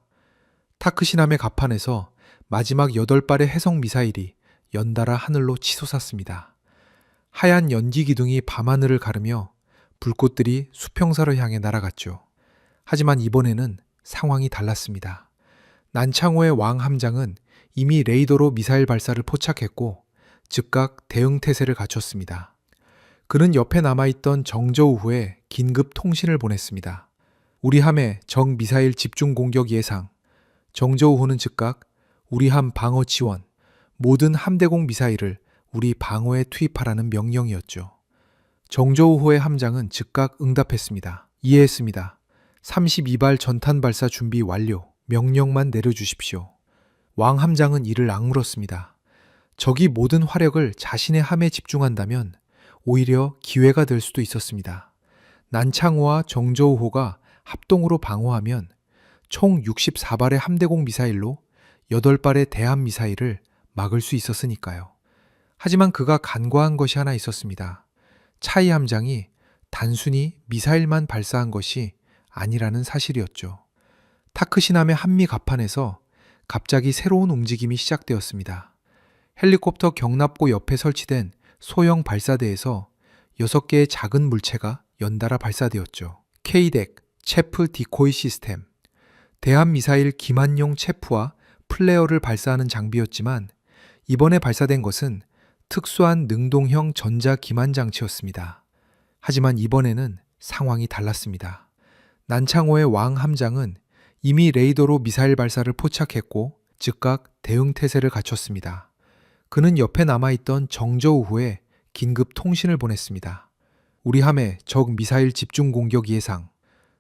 A: 타크시남의 갑판에서 마지막 8발의 해성 미사일이 연달아 하늘로 치솟았습니다. 하얀 연기 기둥이 밤하늘을 가르며 불꽃들이 수평사를 향해 날아갔죠. 하지만 이번에는 상황이 달랐습니다. 난창호의 왕 함장은 이미 레이더로 미사일 발사를 포착했고 즉각 대응 태세를 갖췄습니다. 그는 옆에 남아있던 정저우호에 긴급 통신을 보냈습니다. 우리 함의 적 미사일 집중 공격 예상. 정저우호는 즉각 우리 함 방어 지원, 모든 함대공 미사일을 우리 방어에 투입하라는 명령이었죠. 정저우호의 함장은 즉각 응답했습니다. 이해했습니다. 32발 전탄 발사 준비 완료. 명령만 내려주십시오. 왕 함장은 이를 악물었습니다. 적이 모든 화력을 자신의 함에 집중한다면 오히려 기회가 될 수도 있었습니다. 난창호와 정저우호가 합동으로 방어하면 총 64발의 함대공 미사일로 8발의 대함 미사일을 막을 수 있었으니까요. 하지만 그가 간과한 것이 하나 있었습니다. 차이 함장이 단순히 미사일만 발사한 것이 아니라는 사실이었죠. 타크시남의 한미 갑판에서 갑자기 새로운 움직임이 시작되었습니다. 헬리콥터 경납고 옆에 설치된 소형 발사대에서 6개의 작은 물체가 연달아 발사되었죠. K-덱, 체프 디코이 시스템, 대함 미사일 기만용 체프와 플레어를 발사하는 장비였지만 이번에 발사된 것은 특수한 능동형 전자 기만 장치였습니다. 하지만 이번에는 상황이 달랐습니다. 난창호의 왕 함장은 이미 레이더로 미사일 발사를 포착했고 즉각 대응 태세를 갖췄습니다. 그는 옆에 남아있던 정저우호에 긴급 통신을 보냈습니다. 우리 함의 적 미사일 집중 공격 예상.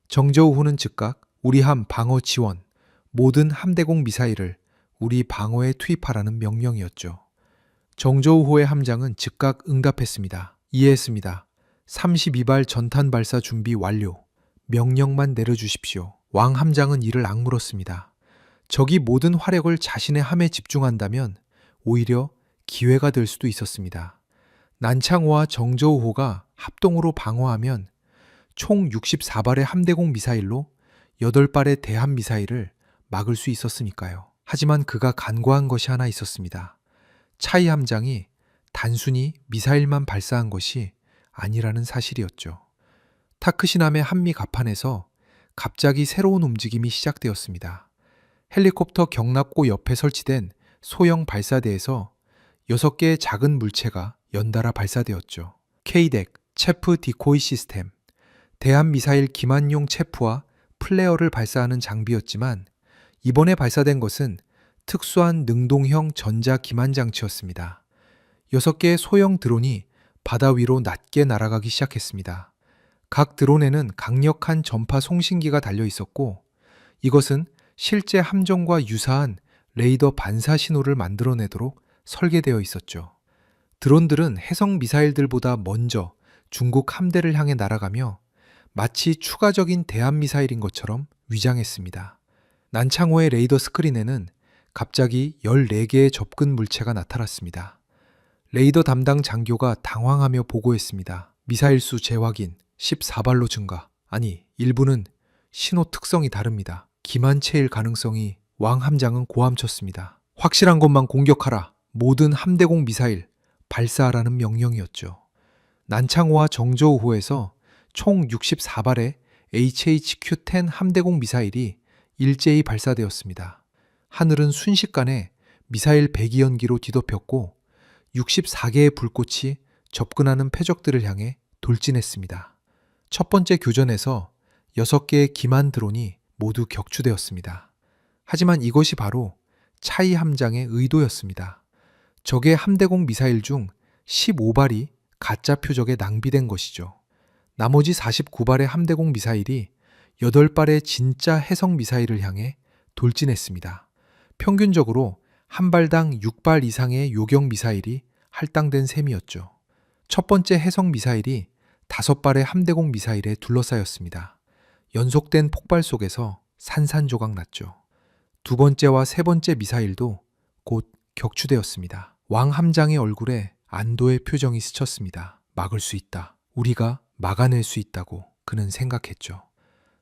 A: 정저우호는 즉각 우리 함 방어 지원, 모든 함대공 미사일을 우리 방어에 투입하라는 명령이었죠. 정저우호의 함장은 즉각 응답했습니다. 이해했습니다. 32발 전탄 발사 준비 완료. 명령만 내려주십시오. 왕 함장은 이를 악물었습니다. 적이 모든 화력을 자신의 함에 집중한다면 오히려 기회가 될 수도 있었습니다. 난창호와 정저우호가 합동으로 방어하면 총 64발의 함대공 미사일로 8발의 대함 미사일을 막을 수 있었으니까요. 하지만 그가 간과한 것이 하나 있었습니다. 차이 함장이 단순히 미사일만 발사한 것이 아니라는 사실이었죠. 타크시남의 한미 갑판에서 갑자기 새로운 움직임이 시작되었습니다. 헬리콥터 경납고 옆에 설치된 소형 발사대에서 6개의 작은 물체가 연달아 발사되었죠. K-덱, 체프 디코이 시스템, 대함 미사일 기만용 체프와 플레어를 발사하는 장비였지만 이번에 발사된 것은 특수한 능동형 전자 기만 장치였습니다. 6개의 소형 드론이 바다 위로 낮게 날아가기 시작했습니다. 각 드론에는 강력한 전파 송신기가 달려 있었고 이것은 실제 함정과 유사한 레이더 반사 신호를 만들어내도록 설계되어 있었죠. 드론들은 해성 미사일들보다 먼저 중국 함대를 향해 날아가며 마치 추가적인 대함 미사일인 것처럼 위장했습니다. 난창호의 레이더 스크린에는 갑자기 14개의 접근 물체가 나타났습니다. 레이더 담당 장교가 당황하며 보고했습니다. 미사일 수 재확인, 14발로 증가. 아니, 일부는 신호 특성이 다릅니다. 기만체일 가능성이. 왕 함장은 고함쳤습니다. 확실한 것만 공격하라. 모든 함대공 미사일 발사하라는 명령이었죠. 난창호와 정저우호에서 총 64발의 HHQ-10 함대공 미사일이 일제히 발사되었습니다. 하늘은 순식간에 미사일 배기연기로 뒤덮였고 64개의 불꽃이 접근하는 표적들을 향해 돌진했습니다. 첫 번째 교전에서 6개의 기만 드론이 모두 격추되었습니다. 하지만 이것이 바로 차이 함장의 의도였습니다. 적의 함대공 미사일 중 15발이 가짜 표적에 낭비된 것이죠. 나머지 49발의 함대공 미사일이 8발의 진짜 해성 미사일을 향해 돌진했습니다. 평균적으로 한 발당 6발 이상의 요격 미사일이 할당된 셈이었죠. 첫 번째 해성 미사일이 5발의 함대공 미사일에 둘러싸였습니다. 연속된 폭발 속에서 산산조각 났죠. 두 번째와 세 번째 미사일도 곧 격추되었습니다. 왕 함장의 얼굴에 안도의 표정이 스쳤습니다. 막을 수 있다. 우리가 막아낼 수 있다고 그는 생각했죠.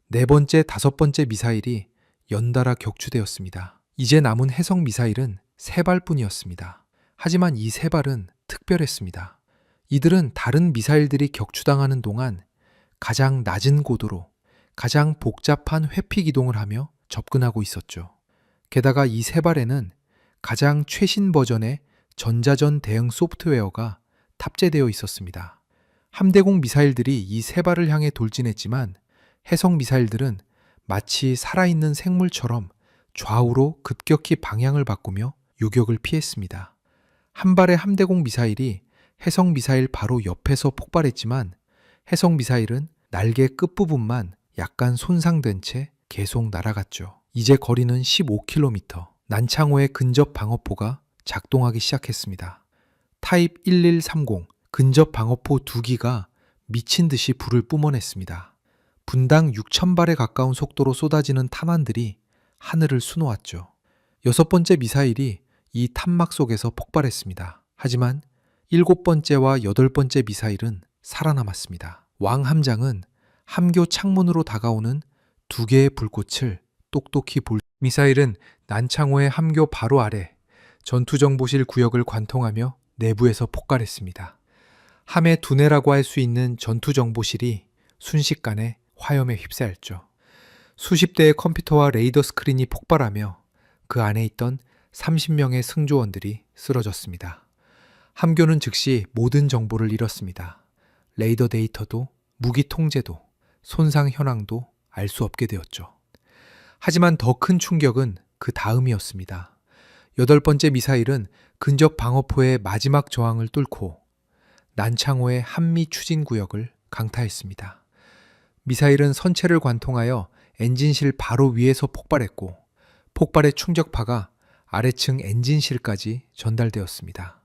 A: 네 번째, 다섯 번째 미사일이 연달아 격추되었습니다. 이제 남은 해성 미사일은 3발뿐이었습니다. 하지만 이 3발은 특별했습니다. 이들은 다른 미사일들이 격추당하는 동안 가장 낮은 고도로 가장 복잡한 회피 기동을 하며 접근하고 있었죠. 게다가 이 3발에는 가장 최신 버전의 전자전 대응 소프트웨어가 탑재되어 있었습니다. 함대공 미사일들이 이 3발을 향해 돌진했지만 해성 미사일들은 마치 살아있는 생물처럼 좌우로 급격히 방향을 바꾸며 요격을 피했습니다. 한 발의 함대공 미사일이 해성 미사일 바로 옆에서 폭발했지만 해성 미사일은 날개 끝부분만 약간 손상된 채 계속 날아갔죠. 이제 거리는 15km. 난창호의 근접 방어포가 작동하기 시작했습니다. 타입 1130 근접 방어포 2기가 미친 듯이 불을 뿜어냈습니다. 분당 6,000발에 가까운 속도로 쏟아지는 탄환들이 하늘을 수놓았죠. 6번째 미사일이 이 탄막 속에서 폭발했습니다. 하지만 7번째와 8번째 미사일은 살아남았습니다. 왕 함장은 함교 창문으로 다가오는 2개의 불꽃을 똑똑히 볼 미사일은 난창호의 함교 바로 아래 전투정보실 구역을 관통하며 내부에서 폭발했습니다. 함의 두뇌라고 할 수 있는 전투정보실이 순식간에 화염에 휩싸였죠. 수십 대의 컴퓨터와 레이더 스크린이 폭발하며 그 안에 있던 30명의 승조원들이 쓰러졌습니다. 함교는 즉시 모든 정보를 잃었습니다. 레이더 데이터도 무기 통제도 손상 현황도 알 수 없게 되었죠. 하지만 더 큰 충격은 그 다음이었습니다. 8번째 미사일은 근접 방어포의 마지막 저항을 뚫고 난창호의 한미 추진 구역을 강타했습니다. 미사일은 선체를 관통하여 엔진실 바로 위에서 폭발했고 폭발의 충격파가 아래층 엔진실까지 전달되었습니다.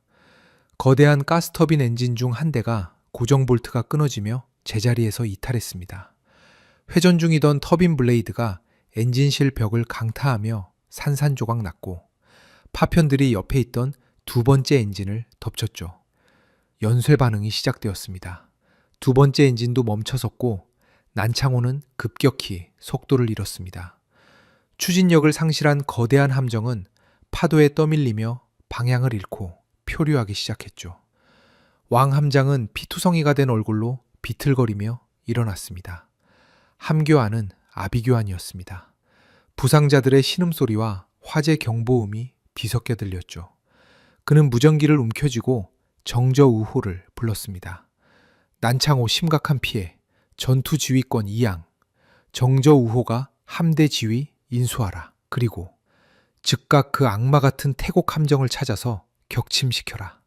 A: 거대한 가스터빈 엔진 중 한 대가 고정 볼트가 끊어지며 제자리에서 이탈했습니다. 회전 중이던 터빈 블레이드가 엔진실 벽을 강타하며 산산조각 났고 파편들이 옆에 있던 2번째 엔진을 덮쳤죠. 연쇄 반응이 시작되었습니다. 2번째 엔진도 멈춰섰고 난창호는 급격히 속도를 잃었습니다. 추진력을 상실한 거대한 함정은 파도에 떠밀리며 방향을 잃고 표류하기 시작했죠. 왕 함장은 피투성이가 된 얼굴로 비틀거리며 일어났습니다. 함교 안은 아비규환이었습니다. 부상자들의 신음소리와 화재 경보음이 뒤섞여 들렸죠. 그는 무전기를 움켜쥐고 정저우호를 불렀습니다. 난창호 심각한 피해, 전투 지휘권 이양, 정저우호가 함대 지휘 인수하라. 그리고 즉각 그 악마 같은 태국 함정을 찾아서 격침시켜라.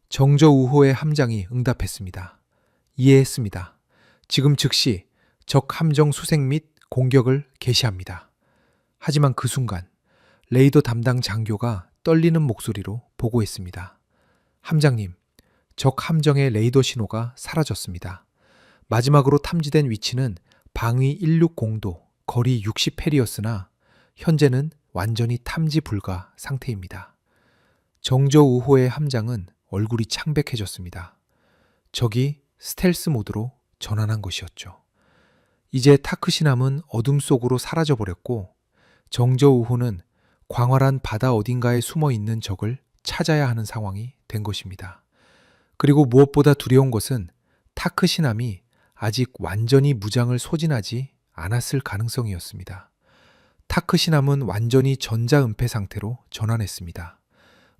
A: 정저우호의 함장이 응답했습니다. 이해했습니다. 지금 즉시 적 함정 수색 및 공격을 개시합니다. 하지만 그 순간 레이더 담당 장교가 떨리는 목소리로 보고했습니다. 함장님, 적 함정의 레이더 신호가 사라졌습니다. 마지막으로 탐지된 위치는 방위 160도, 거리 60페리였으나 현재는 완전히 탐지 불가 상태입니다. 정저우호의 함장은 얼굴이 창백해졌습니다. 적이 스텔스 모드로 전환한 것이었죠. 이제 타크시남은 어둠 속으로 사라져버렸고 정저우호는 광활한 바다 어딘가에 숨어 있는 적을 찾아야 하는 상황이 된 것입니다. 그리고 무엇보다 두려운 것은 타크시남이 아직 완전히 무장을 소진하지 않았을 가능성이었습니다. 타크시남은 완전히 전자은폐 상태로 전환했습니다.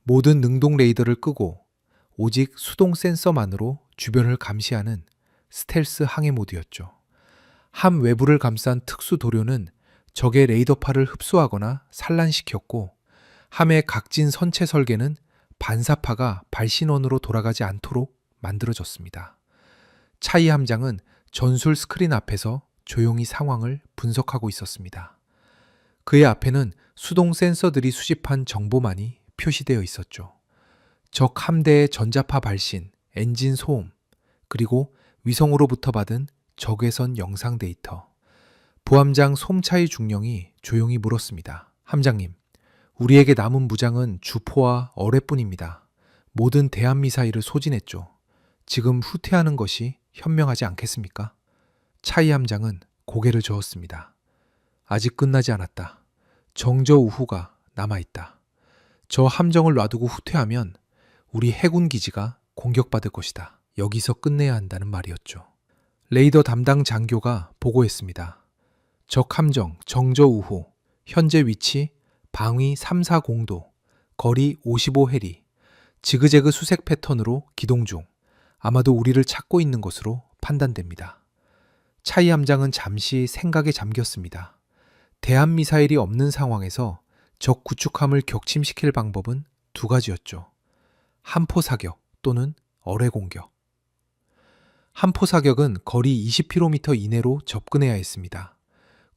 A: 모든 능동 레이더를 끄고 오직 수동 센서만으로 주변을 감시하는 스텔스 항해 모드였죠. 함 외부를 감싼 특수 도료는 적의 레이더파를 흡수하거나 산란시켰고, 함의 각진 선체 설계는 반사파가 발신원으로 돌아가지 않도록 만들어졌습니다. 차이 함장은 전술 스크린 앞에서 조용히 상황을 분석하고 있었습니다. 그의 앞에는 수동 센서들이 수집한 정보만이 표시되어 있었죠. 적 함대의 전자파 발신, 엔진 소음, 그리고 위성으로부터 받은 적외선 영상 데이터. 부함장 솜차이 중령이 조용히 물었습니다. 함장님, 우리에게 남은 무장은 주포와 어뢰뿐입니다. 모든 대한미사일을 소진했죠. 지금 후퇴하는 것이 현명하지 않겠습니까? 차이 함장은 고개를 저었습니다. 아직 끝나지 않았다. 정저 우후가 남아있다. 저 함정을 놔두고 후퇴하면 우리 해군 기지가 공격받을 것이다. 여기서 끝내야 한다는 말이었죠. 레이더 담당 장교가 보고했습니다. 적 함정 정저 우후, 현재 위치 방위 340도, 거리 55해리, 지그재그 수색 패턴으로 기동 중. 아마도 우리를 찾고 있는 것으로 판단됩니다. 차이 함장은 잠시 생각에 잠겼습니다. 대한미사일이 없는 상황에서 적 구축함을 격침시킬 방법은 두 가지였죠. 함포 사격 또는 어뢰 공격. 함포 사격은 거리 20km 이내로 접근해야 했습니다.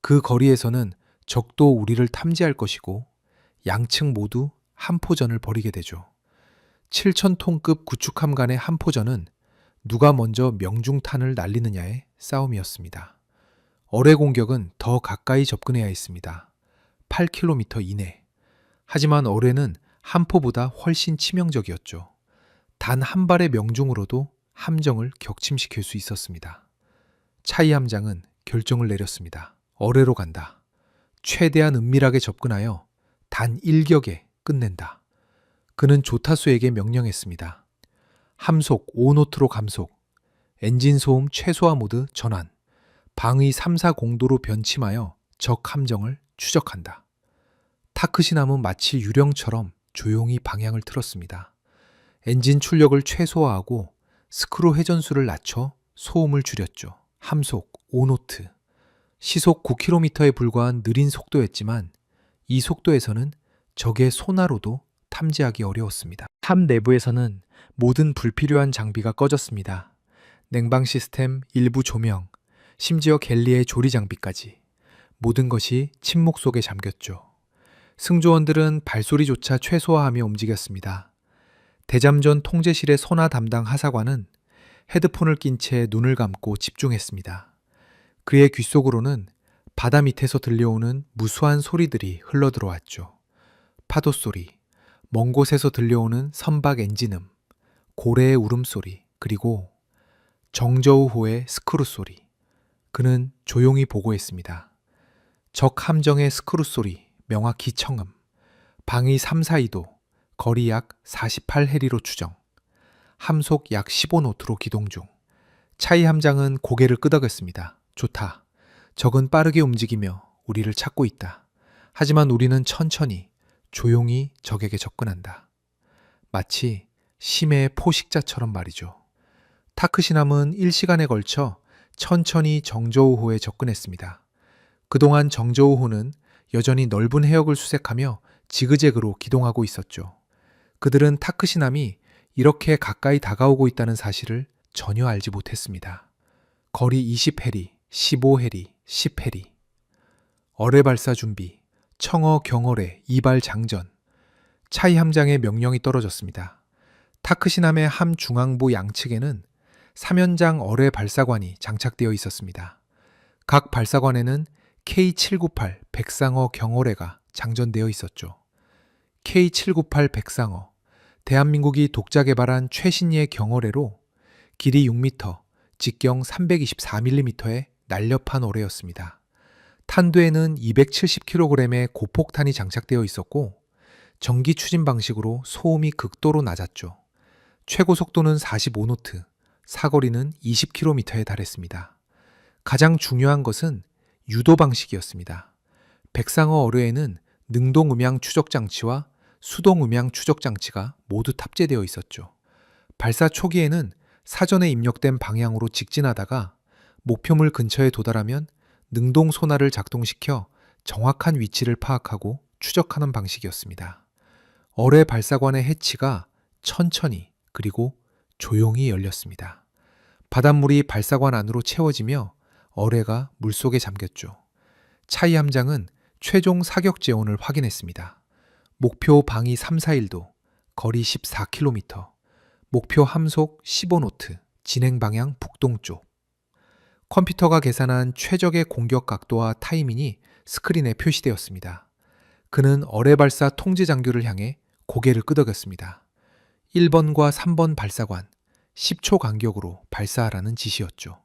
A: 그 거리에서는 적도 우리를 탐지할 것이고 양측 모두 함포전을 벌이게 되죠. 7,000톤급 구축함 간의 함포전은 누가 먼저 명중탄을 날리느냐의 싸움이었습니다. 어뢰 공격은 더 가까이 접근해야 했습니다. 8km 이내. 하지만 어뢰는 함포보다 훨씬 치명적이었죠. 단 한 발의 명중으로도 함정을 격침시킬 수 있었습니다. 차이 함장은 결정을 내렸습니다. 어뢰로 간다. 최대한 은밀하게 접근하여 단 일격에 끝낸다. 그는 조타수에게 명령했습니다. 함속 5노트로 감속, 엔진 소음 최소화 모드 전환, 방위 340도로 변침하여 적 함정을 추적한다. 타크시남은 마치 유령처럼 조용히 방향을 틀었습니다. 엔진 출력을 최소화하고 스크루 회전수를 낮춰 소음을 줄였죠. 함속 5노트. 시속 9km에 불과한 느린 속도였지만 이 속도에서는 적의 소나로도 탐지하기 어려웠습니다. 함 내부에서는 모든 불필요한 장비가 꺼졌습니다. 냉방 시스템, 일부 조명, 심지어 갤리의 조리 장비까지. 모든 것이 침묵 속에 잠겼죠. 승조원들은 발소리조차 최소화하며 움직였습니다. 대잠전 통제실의 선화 담당 하사관은 헤드폰을 낀 채 눈을 감고 집중했습니다. 그의 귓속으로는 바다 밑에서 들려오는 무수한 소리들이 흘러들어왔죠. 파도 소리, 먼 곳에서 들려오는 선박 엔진음, 고래의 울음소리, 그리고 정저우호의 스크루 소리. 그는 조용히 보고했습니다. 적 함정의 스크루 소리, 명확히 청음. 방위 342도, 거리 약 48해리로 추정. 함속 약 15노트로 기동 중. 차이 함장은 고개를 끄덕였습니다. 좋다. 적은 빠르게 움직이며 우리를 찾고 있다. 하지만 우리는 천천히, 조용히 적에게 접근한다. 마치 심해의 포식자처럼 말이죠. 타크시남은 1시간에 걸쳐 천천히 정저우호에 접근했습니다. 그동안 정저우호는 여전히 넓은 해역을 수색하며 지그재그로 기동하고 있었죠. 그들은 타크시남이 이렇게 가까이 다가오고 있다는 사실을 전혀 알지 못했습니다. 거리 20해리, 15해리, 10해리. 어뢰 발사 준비, 청어 경어뢰, 이발 장전. 차이 함장의 명령이 떨어졌습니다. 타크시남의 함 중앙부 양측에는 3연장 어뢰 발사관이 장착되어 있었습니다. 각 발사관에는 K798 백상어 경어뢰가 장전되어 있었죠. K798 백상어, 대한민국이 독자 개발한 최신의 경어뢰로 길이 6m, 직경 324mm의 날렵한 어뢰였습니다. 탄두에는 270kg의 고폭탄이 장착되어 있었고 전기 추진 방식으로 소음이 극도로 낮았죠. 최고 속도는 45노트, 사거리는 20km에 달했습니다. 가장 중요한 것은 유도 방식이었습니다. 백상어 어뢰에는 능동 음향 추적 장치와 수동 음향 추적 장치가 모두 탑재되어 있었죠. 발사 초기에는 사전에 입력된 방향으로 직진하다가 목표물 근처에 도달하면 능동 소나를 작동시켜 정확한 위치를 파악하고 추적하는 방식이었습니다. 어뢰 발사관의 해치가 천천히 그리고 조용히 열렸습니다. 바닷물이 발사관 안으로 채워지며 어뢰가 물속에 잠겼죠. 차이 함장은 최종 사격 재원을 확인했습니다. 목표 방위 341도, 거리 14km, 목표 함속 15노트, 진행 방향 북동쪽. 컴퓨터가 계산한 최적의 공격 각도와 타이밍이 스크린에 표시되었습니다. 그는 어뢰 발사 통제 장교를 향해 고개를 끄덕였습니다. 1번과 3번 발사관, 10초 간격으로 발사하라는 지시였죠.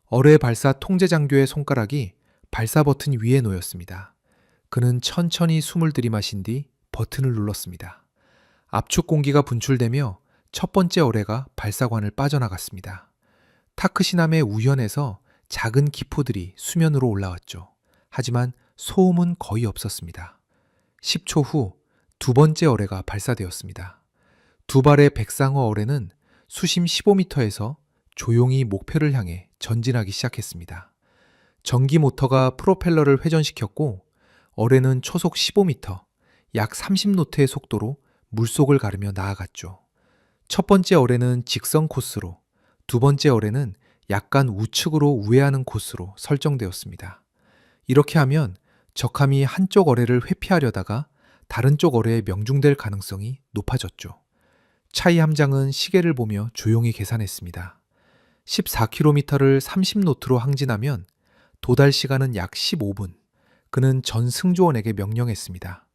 A: 어뢰 발사 통제 장교의 손가락이 발사 버튼 위에 놓였습니다. 그는 천천히 숨을 들이마신 뒤 버튼을 눌렀습니다. 압축 공기가 분출되며 첫 번째 어뢰가 발사관을 빠져나갔습니다. 타크시남의 우현에서 작은 기포들이 수면으로 올라왔죠. 하지만 소음은 거의 없었습니다. 10초 후 두 번째 어뢰가 발사되었습니다. 두 발의 백상어 어뢰는 수심 15m에서 조용히 목표를 향해 전진하기 시작했습니다. 전기 모터가 프로펠러를 회전시켰고 어뢰는 초속 15m, 약 30노트의 속도로 물속을 가르며 나아갔죠. 첫 번째 어뢰는 직선 코스로, 두 번째 어뢰는 약간 우측으로 우회하는 코스로 설정되었습니다. 이렇게 하면 적함이 한쪽 어뢰를 회피하려다가 다른 쪽 어뢰에 명중될 가능성이 높아졌죠. 차이 함장은 시계를 보며 조용히 계산했습니다. 14km를 30노트로 항진하면 도달 시간은 약 15분. 그는 전 승조원에게 명령했습니다.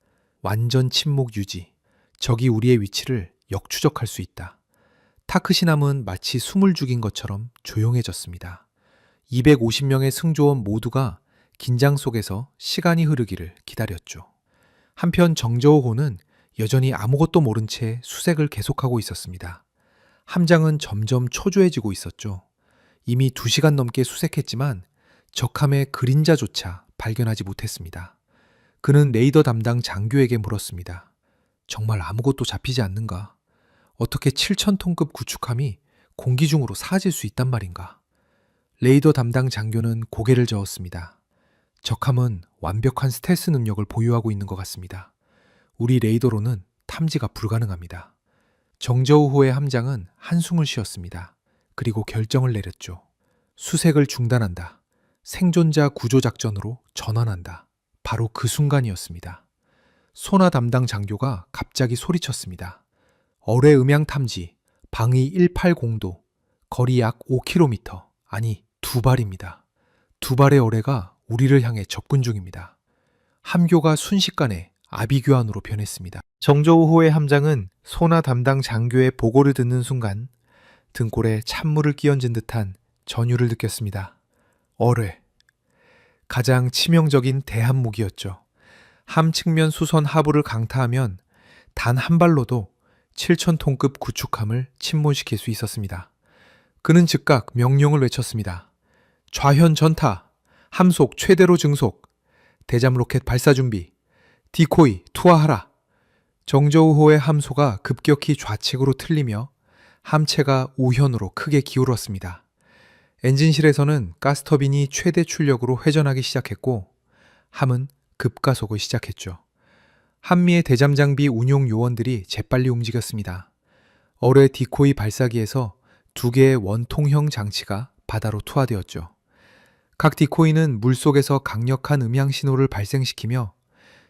A: 완전 침묵 유지. 적이 우리의 위치를 역추적할 수 있다. 타크시남은 마치 숨을 죽인 것처럼 조용해졌습니다. 250명의 승조원 모두가 긴장 속에서 시간이 흐르기를 기다렸죠. 한편 정저우호는 여전히 아무것도 모른 채 수색을 계속하고 있었습니다. 함장은 점점 초조해지고 있었죠. 이미 2시간 넘게 수색했지만 적함의 그림자조차 발견하지 못했습니다. 그는 레이더 담당 장교에게 물었습니다. 정말 아무것도 잡히지 않는가? 어떻게 7,000톤급 구축함이 공기 중으로 사라질 수 있단 말인가? 레이더 담당 장교는 고개를 저었습니다. 적함은 완벽한 스텔스 능력을 보유하고 있는 것 같습니다. 우리 레이더로는 탐지가 불가능합니다. 정저우호의 함장은 한숨을 쉬었습니다. 그리고 결정을 내렸죠. 수색을 중단한다. 생존자 구조 작전으로 전환한다. 바로 그 순간이었습니다. 소나 담당 장교가 갑자기 소리쳤습니다. 어뢰 음향 탐지, 방위 180도, 거리 약 5km, 아니 2발입니다. 2발의 어뢰가 우리를 향해 접근 중입니다. 함교가 순식간에 아비규환으로 변했습니다. 정저우호의 함장은 소나 담당 장교의 보고를 듣는 순간 등골에 찬물을 끼얹은 듯한 전율을 느꼈습니다. 어뢰. 가장 치명적인 대함무기였죠. 함 측면 수선 하부를 강타하면 단 한 발로도 7,000톤급 구축함을 침몰시킬 수 있었습니다. 그는 즉각 명령을 외쳤습니다. 좌현 전타, 함속 최대로 증속, 대잠 로켓 발사 준비, 디코이 투하하라. 정저우호의 함소가 급격히 좌측으로 틀리며 함체가 우현으로 크게 기울었습니다. 엔진실에서는 가스터빈이 최대 출력으로 회전하기 시작했고 함은 급가속을 시작했죠. 한미의 대잠 장비 운용 요원들이 재빨리 움직였습니다. 어뢰 디코이 발사기에서 2개의 원통형 장치가 바다로 투하되었죠. 각 디코이는 물속에서 강력한 음향 신호를 발생시키며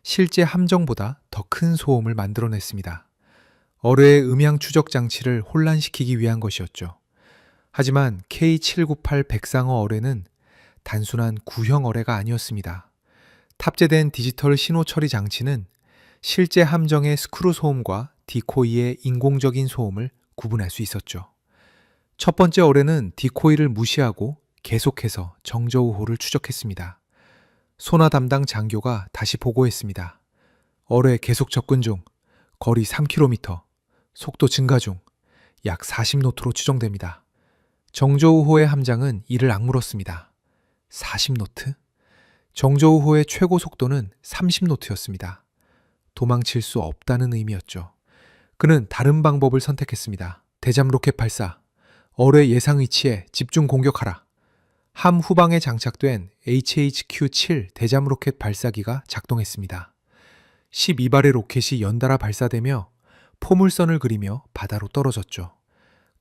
A: 실제 함정보다 더 큰 소음을 만들어냈습니다. 어뢰의 음향 추적 장치를 혼란시키기 위한 것이었죠. 하지만 K798 백상어 어뢰는 단순한 구형 어뢰가 아니었습니다. 탑재된 디지털 신호 처리 장치는 실제 함정의 스크루 소음과 디코이의 인공적인 소음을 구분할 수 있었죠. 첫 번째 어뢰는 디코이를 무시하고 계속해서 정저우호를 추적했습니다. 소나 담당 장교가 다시 보고했습니다. 어뢰 계속 접근 중, 거리 3km, 속도 증가 중, 약 40노트로 추정됩니다. 정저우호의 함장은 이를 악물었습니다. 40노트? 정저우호의 최고 속도는 30노트였습니다. 도망칠 수 없다는 의미였죠. 그는 다른 방법을 선택했습니다. 대잠 로켓 발사. 어뢰 예상 위치에 집중 공격하라. 함 후방에 장착된 HHQ-7 대잠 로켓 발사기가 작동했습니다. 12발의 로켓이 연달아 발사되며 포물선을 그리며 바다로 떨어졌죠.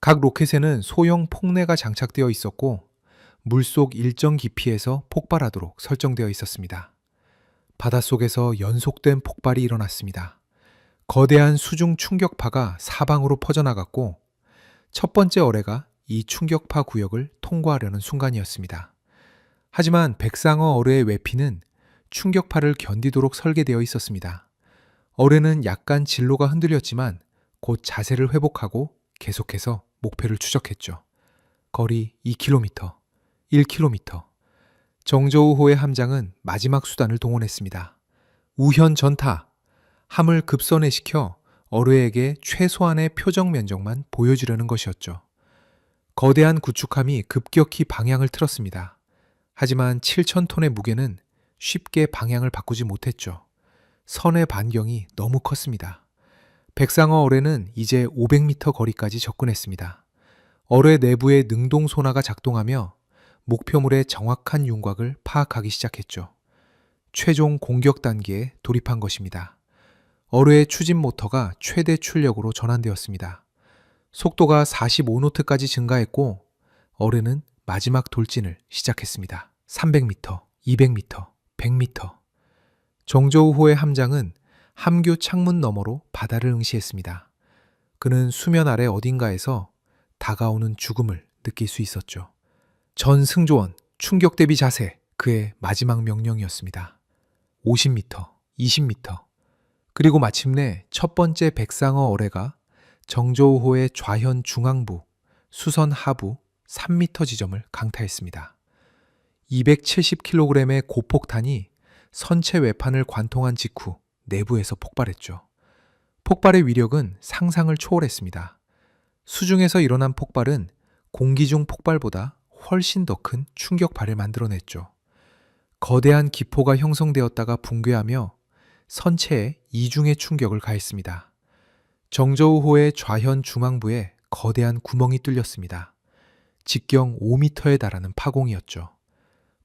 A: 각 로켓에는 소형 폭내가 장착되어 있었고 물속 일정 깊이에서 폭발하도록 설정되어 있었습니다. 바닷속에서 연속된 폭발이 일어났습니다. 거대한 수중 충격파가 사방으로 퍼져나갔고 첫 번째 어뢰가 이 충격파 구역을 통과하려는 순간이었습니다. 하지만 백상어 어뢰의 외피는 충격파를 견디도록 설계되어 있었습니다. 어뢰는 약간 진로가 흔들렸지만 곧 자세를 회복하고 계속해서 목표를 추적했죠. 거리 2km, 1km. 정저우호의 함장은 마지막 수단을 동원했습니다. 우현 전타. 함을 급선회시켜 어뢰에게 최소한의 표적 면적만 보여주려는 것이었죠. 거대한 구축함이 급격히 방향을 틀었습니다. 하지만 7,000톤의 무게는 쉽게 방향을 바꾸지 못했죠. 선의 반경이 너무 컸습니다. 백상어 어뢰는 이제 500m 거리까지 접근했습니다. 어뢰 내부의 능동 소나가 작동하며 목표물의 정확한 윤곽을 파악하기 시작했죠. 최종 공격 단계에 돌입한 것입니다. 어뢰의 추진 모터가 최대 출력으로 전환되었습니다. 속도가 45노트까지 증가했고 어뢰는 마지막 돌진을 시작했습니다. 300m, 200m, 100m. 정저우호의 함장은 함교 창문 너머로 바다를 응시했습니다. 그는 수면 아래 어딘가에서 다가오는 죽음을 느낄 수 있었죠. 전 승조원, 충격 대비 자세, 그의 마지막 명령이었습니다. 50m, 20m. 그리고 마침내 첫 번째 백상어 어뢰가 정저우호의 좌현 중앙부, 수선 하부 3m 지점을 강타했습니다. 270kg의 고폭탄이 선체 외판을 관통한 직후 내부에서 폭발했죠. 폭발의 위력은 상상을 초월했습니다. 수중에서 일어난 폭발은 공기 중 폭발보다 훨씬 더 큰 충격파를 만들어냈죠. 거대한 기포가 형성되었다가 붕괴하며 선체에 이중의 충격을 가했습니다. 정저우호의 좌현 중앙부에 거대한 구멍이 뚫렸습니다. 직경 5m에 달하는 파공이었죠.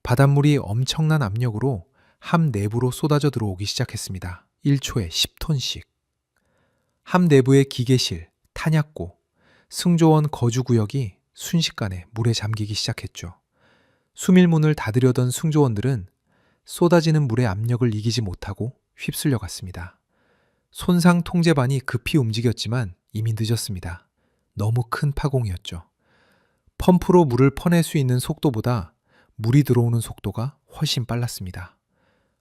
A: 바닷물이 엄청난 압력으로 함 내부로 쏟아져 들어오기 시작했습니다. 1초에 10톤씩. 함 내부의 기계실, 탄약고, 승조원 거주구역이 순식간에 물에 잠기기 시작했죠. 수밀문을 닫으려던 승조원들은 쏟아지는 물의 압력을 이기지 못하고 휩쓸려 갔습니다. 손상 통제반이 급히 움직였지만 이미 늦었습니다. 너무 큰 파공이었죠. 펌프로 물을 퍼낼 수 있는 속도보다 물이 들어오는 속도가 훨씬 빨랐습니다.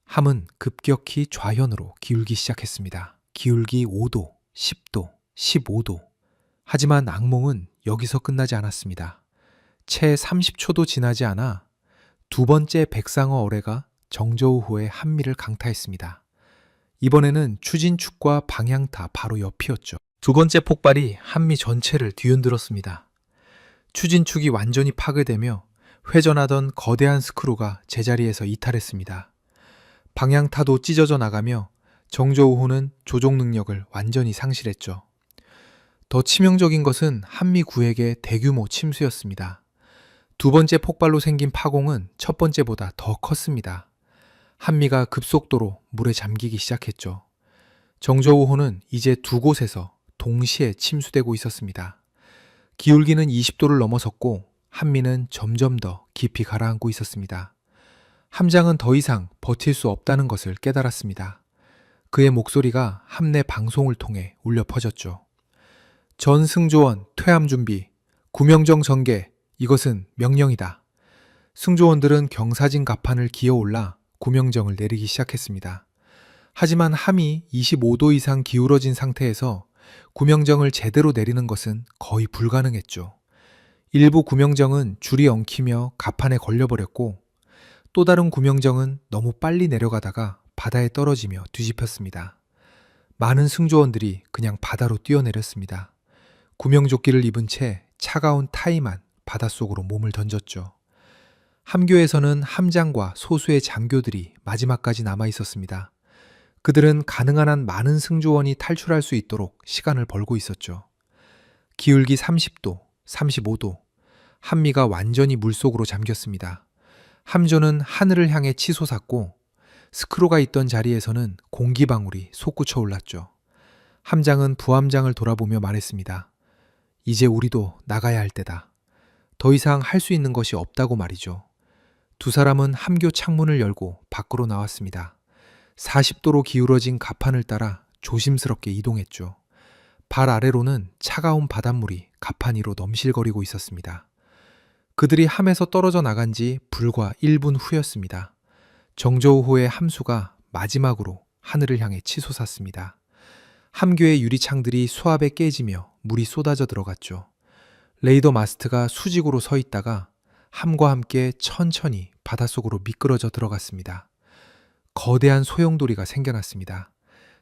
A: 함은 급격히 좌현으로 기울기 시작했습니다. 기울기 5도, 10도, 15도. 하지만 악몽은 여기서 끝나지 않았습니다. 채 30초도 지나지 않아 두 번째 백상어 어뢰가 정저우호의 한미를 강타했습니다. 이번에는 추진축과 방향타 바로 옆이었죠. 두 번째 폭발이 한미 전체를 뒤흔들었습니다. 추진축이 완전히 파괴되며 회전하던 거대한 스크루가 제자리에서 이탈했습니다. 방향타도 찢어져 나가며 정저우호는 조종 능력을 완전히 상실했죠. 더 치명적인 것은 한미 구획의 대규모 침수였습니다. 두 번째 폭발로 생긴 파공은 첫 번째보다 더 컸습니다. 한미가 급속도로 물에 잠기기 시작했죠. 정저우호는 이제 두 곳에서 동시에 침수되고 있었습니다. 기울기는 20도를 넘어섰고 한미는 점점 더 깊이 가라앉고 있었습니다. 함장은 더 이상 버틸 수 없다는 것을 깨달았습니다. 그의 목소리가 함내 방송을 통해 울려 퍼졌죠. 전 승조원 퇴함 준비, 구명정 전개, 이것은 명령이다. 승조원들은 경사진 갑판을 기어올라 구명정을 내리기 시작했습니다. 하지만 함이 25도 이상 기울어진 상태에서 구명정을 제대로 내리는 것은 거의 불가능했죠. 일부 구명정은 줄이 엉키며 갑판에 걸려버렸고 또 다른 구명정은 너무 빨리 내려가다가 바다에 떨어지며 뒤집혔습니다. 많은 승조원들이 그냥 바다로 뛰어내렸습니다. 구명조끼를 입은 채 차가운 타이만 바닷속으로 몸을 던졌죠. 함교에서는 함장과 소수의 장교들이 마지막까지 남아 있었습니다. 그들은 가능한 한 많은 승조원이 탈출할 수 있도록 시간을 벌고 있었죠. 기울기 30도, 35도, 한미가 완전히 물속으로 잠겼습니다. 함조는 하늘을 향해 치솟았고 스크로가 있던 자리에서는 공기방울이 솟구쳐 올랐죠. 함장은 부함장을 돌아보며 말했습니다. 이제 우리도 나가야 할 때다. 더 이상 할 수 있는 것이 없다고 말이죠. 두 사람은 함교 창문을 열고 밖으로 나왔습니다. 40도로 기울어진 갑판을 따라 조심스럽게 이동했죠. 발 아래로는 차가운 바닷물이 갑판 위로 넘실거리고 있었습니다. 그들이 함에서 떨어져 나간 지 불과 1분 후였습니다. 정저우호의 함수가 마지막으로 하늘을 향해 치솟았습니다. 함교의 유리창들이 수압에 깨지며 물이 쏟아져 들어갔죠. 레이더 마스트가 수직으로 서 있다가 함과 함께 천천히 바닷속으로 미끄러져 들어갔습니다. 거대한 소용돌이가 생겨났습니다.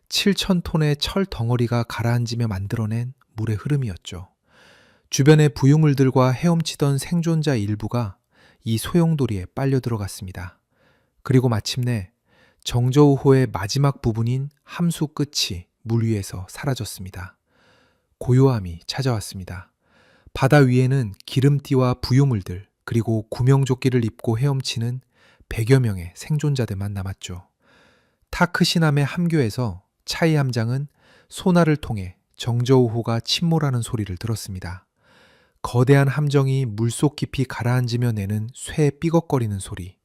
A: 7,000톤의 철 덩어리가 가라앉으며 만들어낸 물의 흐름이었죠. 주변의 부유물들과 헤엄치던 생존자 일부가 이 소용돌이에 빨려 들어갔습니다. 그리고 마침내 정저우호의 마지막 부분인 함수 끝이 물 위에서 사라졌습니다. 고요함이 찾아왔습니다. 바다 위에는 기름띠와 부유물들 그리고 구명조끼를 입고 헤엄치는 100여 명의 생존자들만 남았죠. 타크시남의 함교에서 차이 함장은 소나를 통해 정저우호가 침몰하는 소리를 들었습니다. 거대한 함정이 물속 깊이 가라앉으며 내는 쇠 삐걱거리는 소리,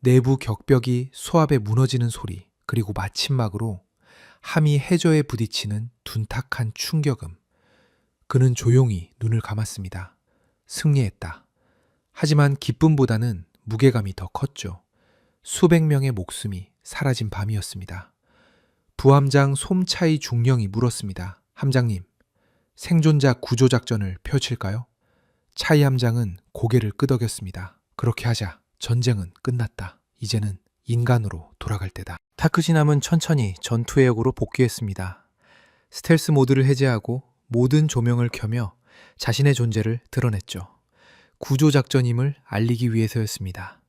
A: 내부 격벽이 수압에 무너지는 소리, 그리고 마침막으로 함이 해저에 부딪히는 둔탁한 충격음. 그는 조용히 눈을 감았습니다. 승리했다. 하지만 기쁨보다는 무게감이 더 컸죠. 수백 명의 목숨이 사라진 밤이었습니다. 부함장 솜차이 중령이 물었습니다. 함장님, 생존자 구조작전을 펼칠까요? 차이 함장은 고개를 끄덕였습니다. 그렇게 하자. 전쟁은 끝났다. 이제는 인간으로 돌아갈 때다. 타크시남은 천천히 전투해역으로 복귀했습니다. 스텔스 모드를 해제하고 모든 조명을 켜며 자신의 존재를 드러냈죠. 구조작전임을 알리기 위해서였습니다.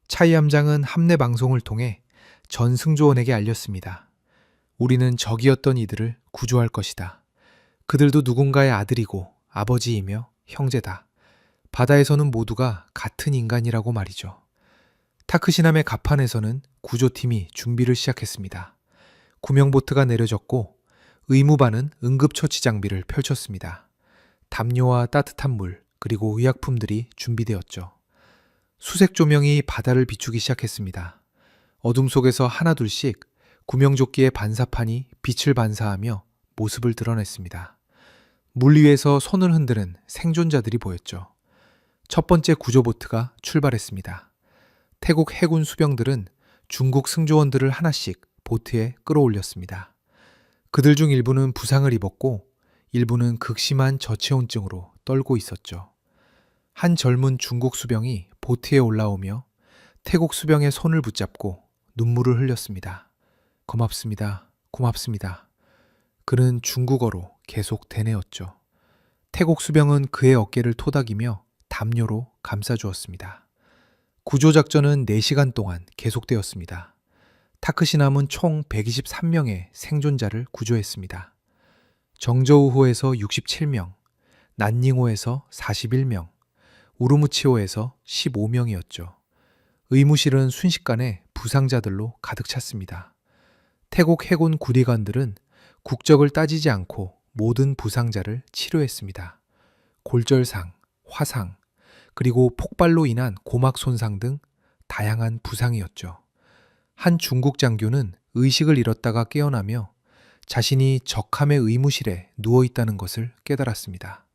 A: 차이 함장은 함내 방송을 통해 전 승조원에게 알렸습니다. 우리는 적이었던 이들을 구조할 것이다. 그들도 누군가의 아들이고 아버지이며 형제다. 바다에서는 모두가 같은 인간이라고 말이죠. 타크시남의 갑판에서는 구조팀이 준비를 시작했습니다. 구명보트가 내려졌고 의무반은 응급처치 장비를 펼쳤습니다. 담요와 따뜻한 물 그리고 의약품들이 준비되었죠. 수색 조명이 바다를 비추기 시작했습니다. 어둠 속에서 하나둘씩 구명조끼의 반사판이 빛을 반사하며 모습을 드러냈습니다. 물 위에서 손을 흔드는 생존자들이 보였죠. 첫 번째 구조보트가 출발했습니다. 태국 해군 수병들은 중국 승조원들을 하나씩 보트에 끌어올렸습니다. 그들 중 일부는 부상을 입었고 일부는 극심한 저체온증으로 떨고 있었죠. 한 젊은 중국 수병이 보트에 올라오며 태국 수병의 손을 붙잡고 눈물을 흘렸습니다. 고맙습니다. 고맙습니다. 그는 중국어로 계속 되뇌었죠. 태국 수병은 그의 어깨를 토닥이며 담요로 감싸주었습니다. 구조작전은 4시간 동안 계속되었습니다. 타크시남은 총 123명의 생존자를 구조했습니다. 정저우호에서 67명, 난닝호에서 41명, 우루무치호에서 15명이었죠. 의무실은 순식간에 부상자들로 가득 찼습니다. 태국 해군 구리관들은 국적을 따지지 않고 모든 부상자를 치료했습니다. 골절상, 화상, 그리고 폭발로 인한 고막 손상 등 다양한 부상이었죠. 한 중국 장교는 의식을 잃었다가 깨어나며 자신이 적함의 의무실에 누워 있다는 것을 깨달았습니다.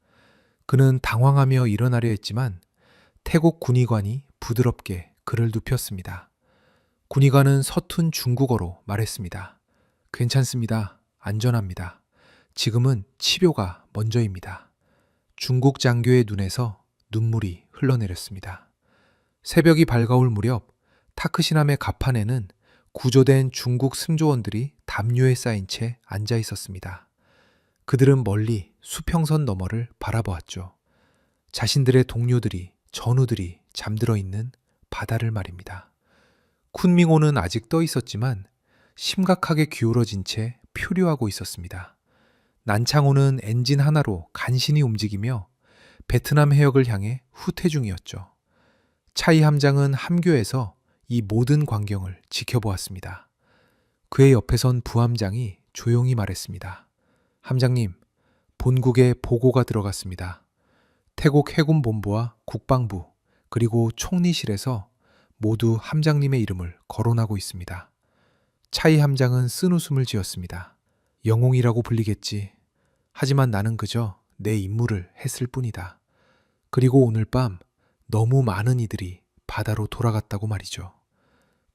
A: 그는 당황하며 일어나려 했지만 태국 군의관이 부드럽게 그를 눕혔습니다. 군의관은 서툰 중국어로 말했습니다. 괜찮습니다. 안전합니다. 지금은 치료가 먼저입니다. 중국 장교의 눈에서 눈물이 흘러내렸습니다. 새벽이 밝아올 무렵 타크시남의 갑판에는 구조된 중국 승조원들이 담요에 쌓인 채 앉아 있었습니다. 그들은 멀리 수평선 너머를 바라보았죠. 자신들의 동료들이, 전우들이 잠들어 있는 바다를 말입니다. 쿤밍호는 아직 떠 있었지만 심각하게 기울어진 채 표류하고 있었습니다. 난창호는 엔진 하나로 간신히 움직이며 베트남 해역을 향해 후퇴 중이었죠. 차이 함장은 함교에서 이 모든 광경을 지켜보았습니다. 그의 옆에 선 부함장이 조용히 말했습니다. 함장님, 본국에 보고가 들어갔습니다. 태국 해군 본부와 국방부 그리고 총리실에서 모두 함장님의 이름을 거론하고 있습니다. 차이 함장은 쓴 웃음을 지었습니다. 영웅이라고 불리겠지. 하지만 나는 그저 내 임무를 했을 뿐이다. 그리고 오늘 밤 너무 많은 이들이 바다로 돌아갔다고 말이죠.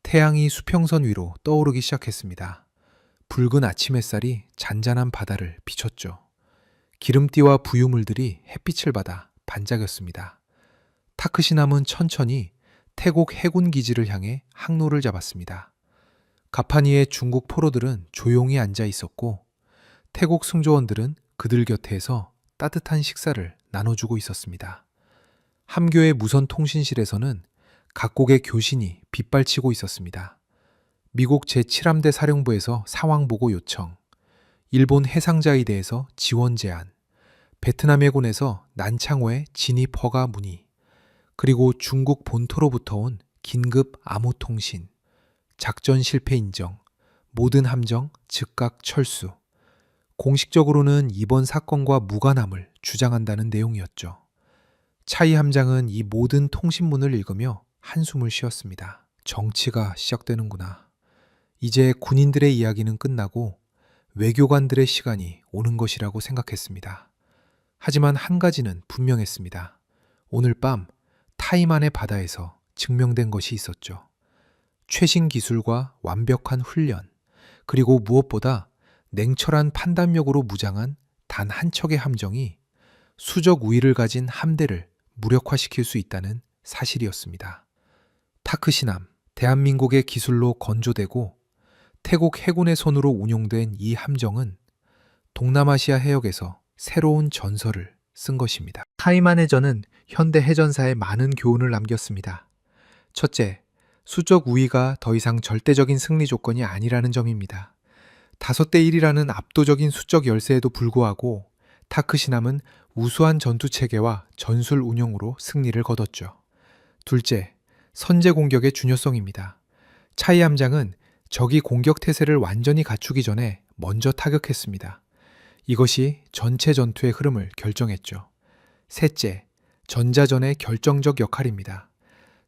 A: 태양이 수평선 위로 떠오르기 시작했습니다. 붉은 아침 햇살이 잔잔한 바다를 비췄죠. 기름띠와 부유물들이 햇빛을 받아 반짝였습니다. 타크시남은 천천히 태국 해군 기지를 향해 항로를 잡았습니다. 가파니의 중국 포로들은 조용히 앉아 있었고 태국 승조원들은 그들 곁에서 따뜻한 식사를 나눠주고 있었습니다. 함교의 무선 통신실에서는 각국의 교신이 빗발치고 있었습니다. 미국 제7함대 사령부에서 상황 보고 요청, 일본 해상자에 대해서 지원 제안, 베트남 해군에서 난창호의 진입 허가 문의, 그리고 중국 본토로부터 온 긴급 암호 통신, 작전 실패 인정, 모든 함정 즉각 철수. 공식적으로는 이번 사건과 무관함을 주장한다는 내용이었죠. 차이 함장은 이 모든 통신문을 읽으며 한숨을 쉬었습니다. 정치가 시작되는구나. 이제 군인들의 이야기는 끝나고 외교관들의 시간이 오는 것이라고 생각했습니다. 하지만 한 가지는 분명했습니다. 오늘 밤 타이만의 바다에서 증명된 것이 있었죠. 최신 기술과 완벽한 훈련, 그리고 무엇보다 냉철한 판단력으로 무장한 단 한 척의 함정이 수적 우위를 가진 함대를 무력화시킬 수 있다는 사실이었습니다. 타크시남, 대한민국의 기술로 건조되고 태국 해군의 손으로 운용된 이 함정은 동남아시아 해역에서 새로운 전설을 쓴 것입니다. 타이만 해전은 현대 해전사에 많은 교훈을 남겼습니다. 첫째, 수적 우위가 더 이상 절대적인 승리 조건이 아니라는 점입니다. 5대 1이라는 압도적인 수적 열세에도 불구하고 타크시남은 우수한 전투 체계와 전술 운용으로 승리를 거뒀죠. 둘째, 선제 공격의 중요성입니다. 차이 함장은 적이 공격 태세를 완전히 갖추기 전에 먼저 타격했습니다. 이것이 전체 전투의 흐름을 결정했죠. 셋째, 전자전의 결정적 역할입니다.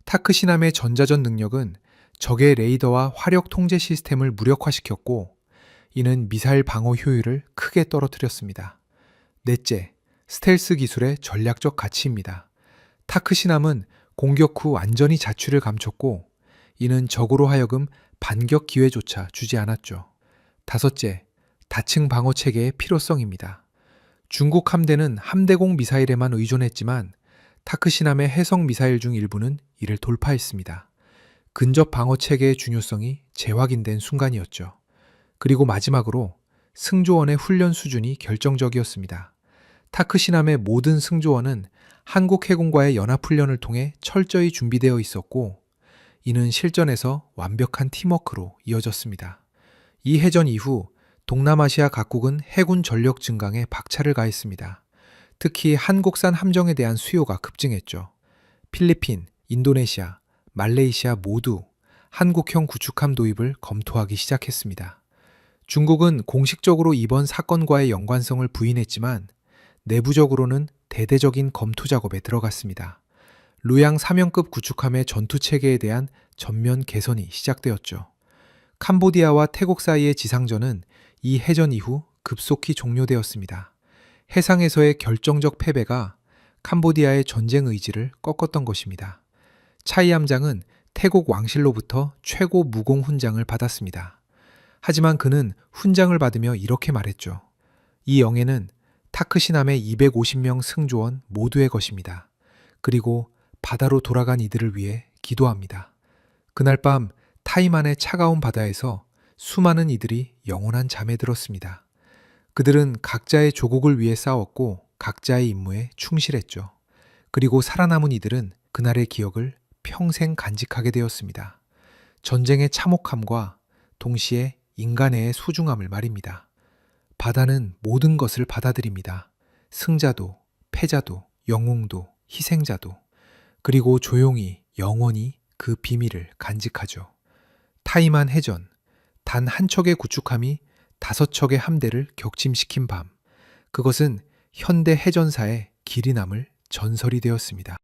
A: 타크시남의 전자전 능력은 적의 레이더와 화력 통제 시스템을 무력화시켰고 이는 미사일 방어 효율을 크게 떨어뜨렸습니다. 넷째, 스텔스 기술의 전략적 가치입니다. 타크시남은 공격 후 완전히 자취를 감췄고 이는 적으로 하여금 반격 기회조차 주지 않았죠. 다섯째, 다층 방어 체계의 필요성입니다. 중국 함대는 함대공 미사일에만 의존했지만 타크시남의 해성 미사일 중 일부는 이를 돌파했습니다. 근접 방어 체계의 중요성이 재확인된 순간이었죠. 그리고 마지막으로 승조원의 훈련 수준이 결정적이었습니다. 타크시남의 모든 승조원은 한국 해군과의 연합훈련을 통해 철저히 준비되어 있었고 이는 실전에서 완벽한 팀워크로 이어졌습니다. 이 해전 이후 동남아시아 각국은 해군 전력 증강에 박차를 가했습니다. 특히 한국산 함정에 대한 수요가 급증했죠. 필리핀, 인도네시아, 말레이시아 모두 한국형 구축함 도입을 검토하기 시작했습니다. 중국은 공식적으로 이번 사건과의 연관성을 부인했지만 내부적으로는 대대적인 검토 작업에 들어갔습니다. 루양 사명급 구축함의 전투 체계에 대한 전면 개선이 시작되었죠. 캄보디아와 태국 사이의 지상전은 이 해전 이후 급속히 종료되었습니다. 해상에서의 결정적 패배가 캄보디아의 전쟁 의지를 꺾었던 것입니다. 차이 함장은 태국 왕실로부터 최고 무공 훈장을 받았습니다. 하지만 그는 훈장을 받으며 이렇게 말했죠. 이 영예는 타크시남의 250명 승조원 모두의 것입니다. 그리고 바다로 돌아간 이들을 위해 기도합니다. 그날 밤 타이만의 차가운 바다에서 수많은 이들이 영원한 잠에 들었습니다. 그들은 각자의 조국을 위해 싸웠고 각자의 임무에 충실했죠. 그리고 살아남은 이들은 그날의 기억을 평생 간직하게 되었습니다. 전쟁의 참혹함과 동시에 인간의 소중함을 말입니다. 바다는 모든 것을 받아들입니다. 승자도, 패자도, 영웅도, 희생자도, 그리고 조용히, 영원히 그 비밀을 간직하죠. 타이만 해전, 단 한 척의 구축함이 5척의 함대를 격침시킨 밤, 그것은 현대 해전사의 길이 남을 전설이 되었습니다.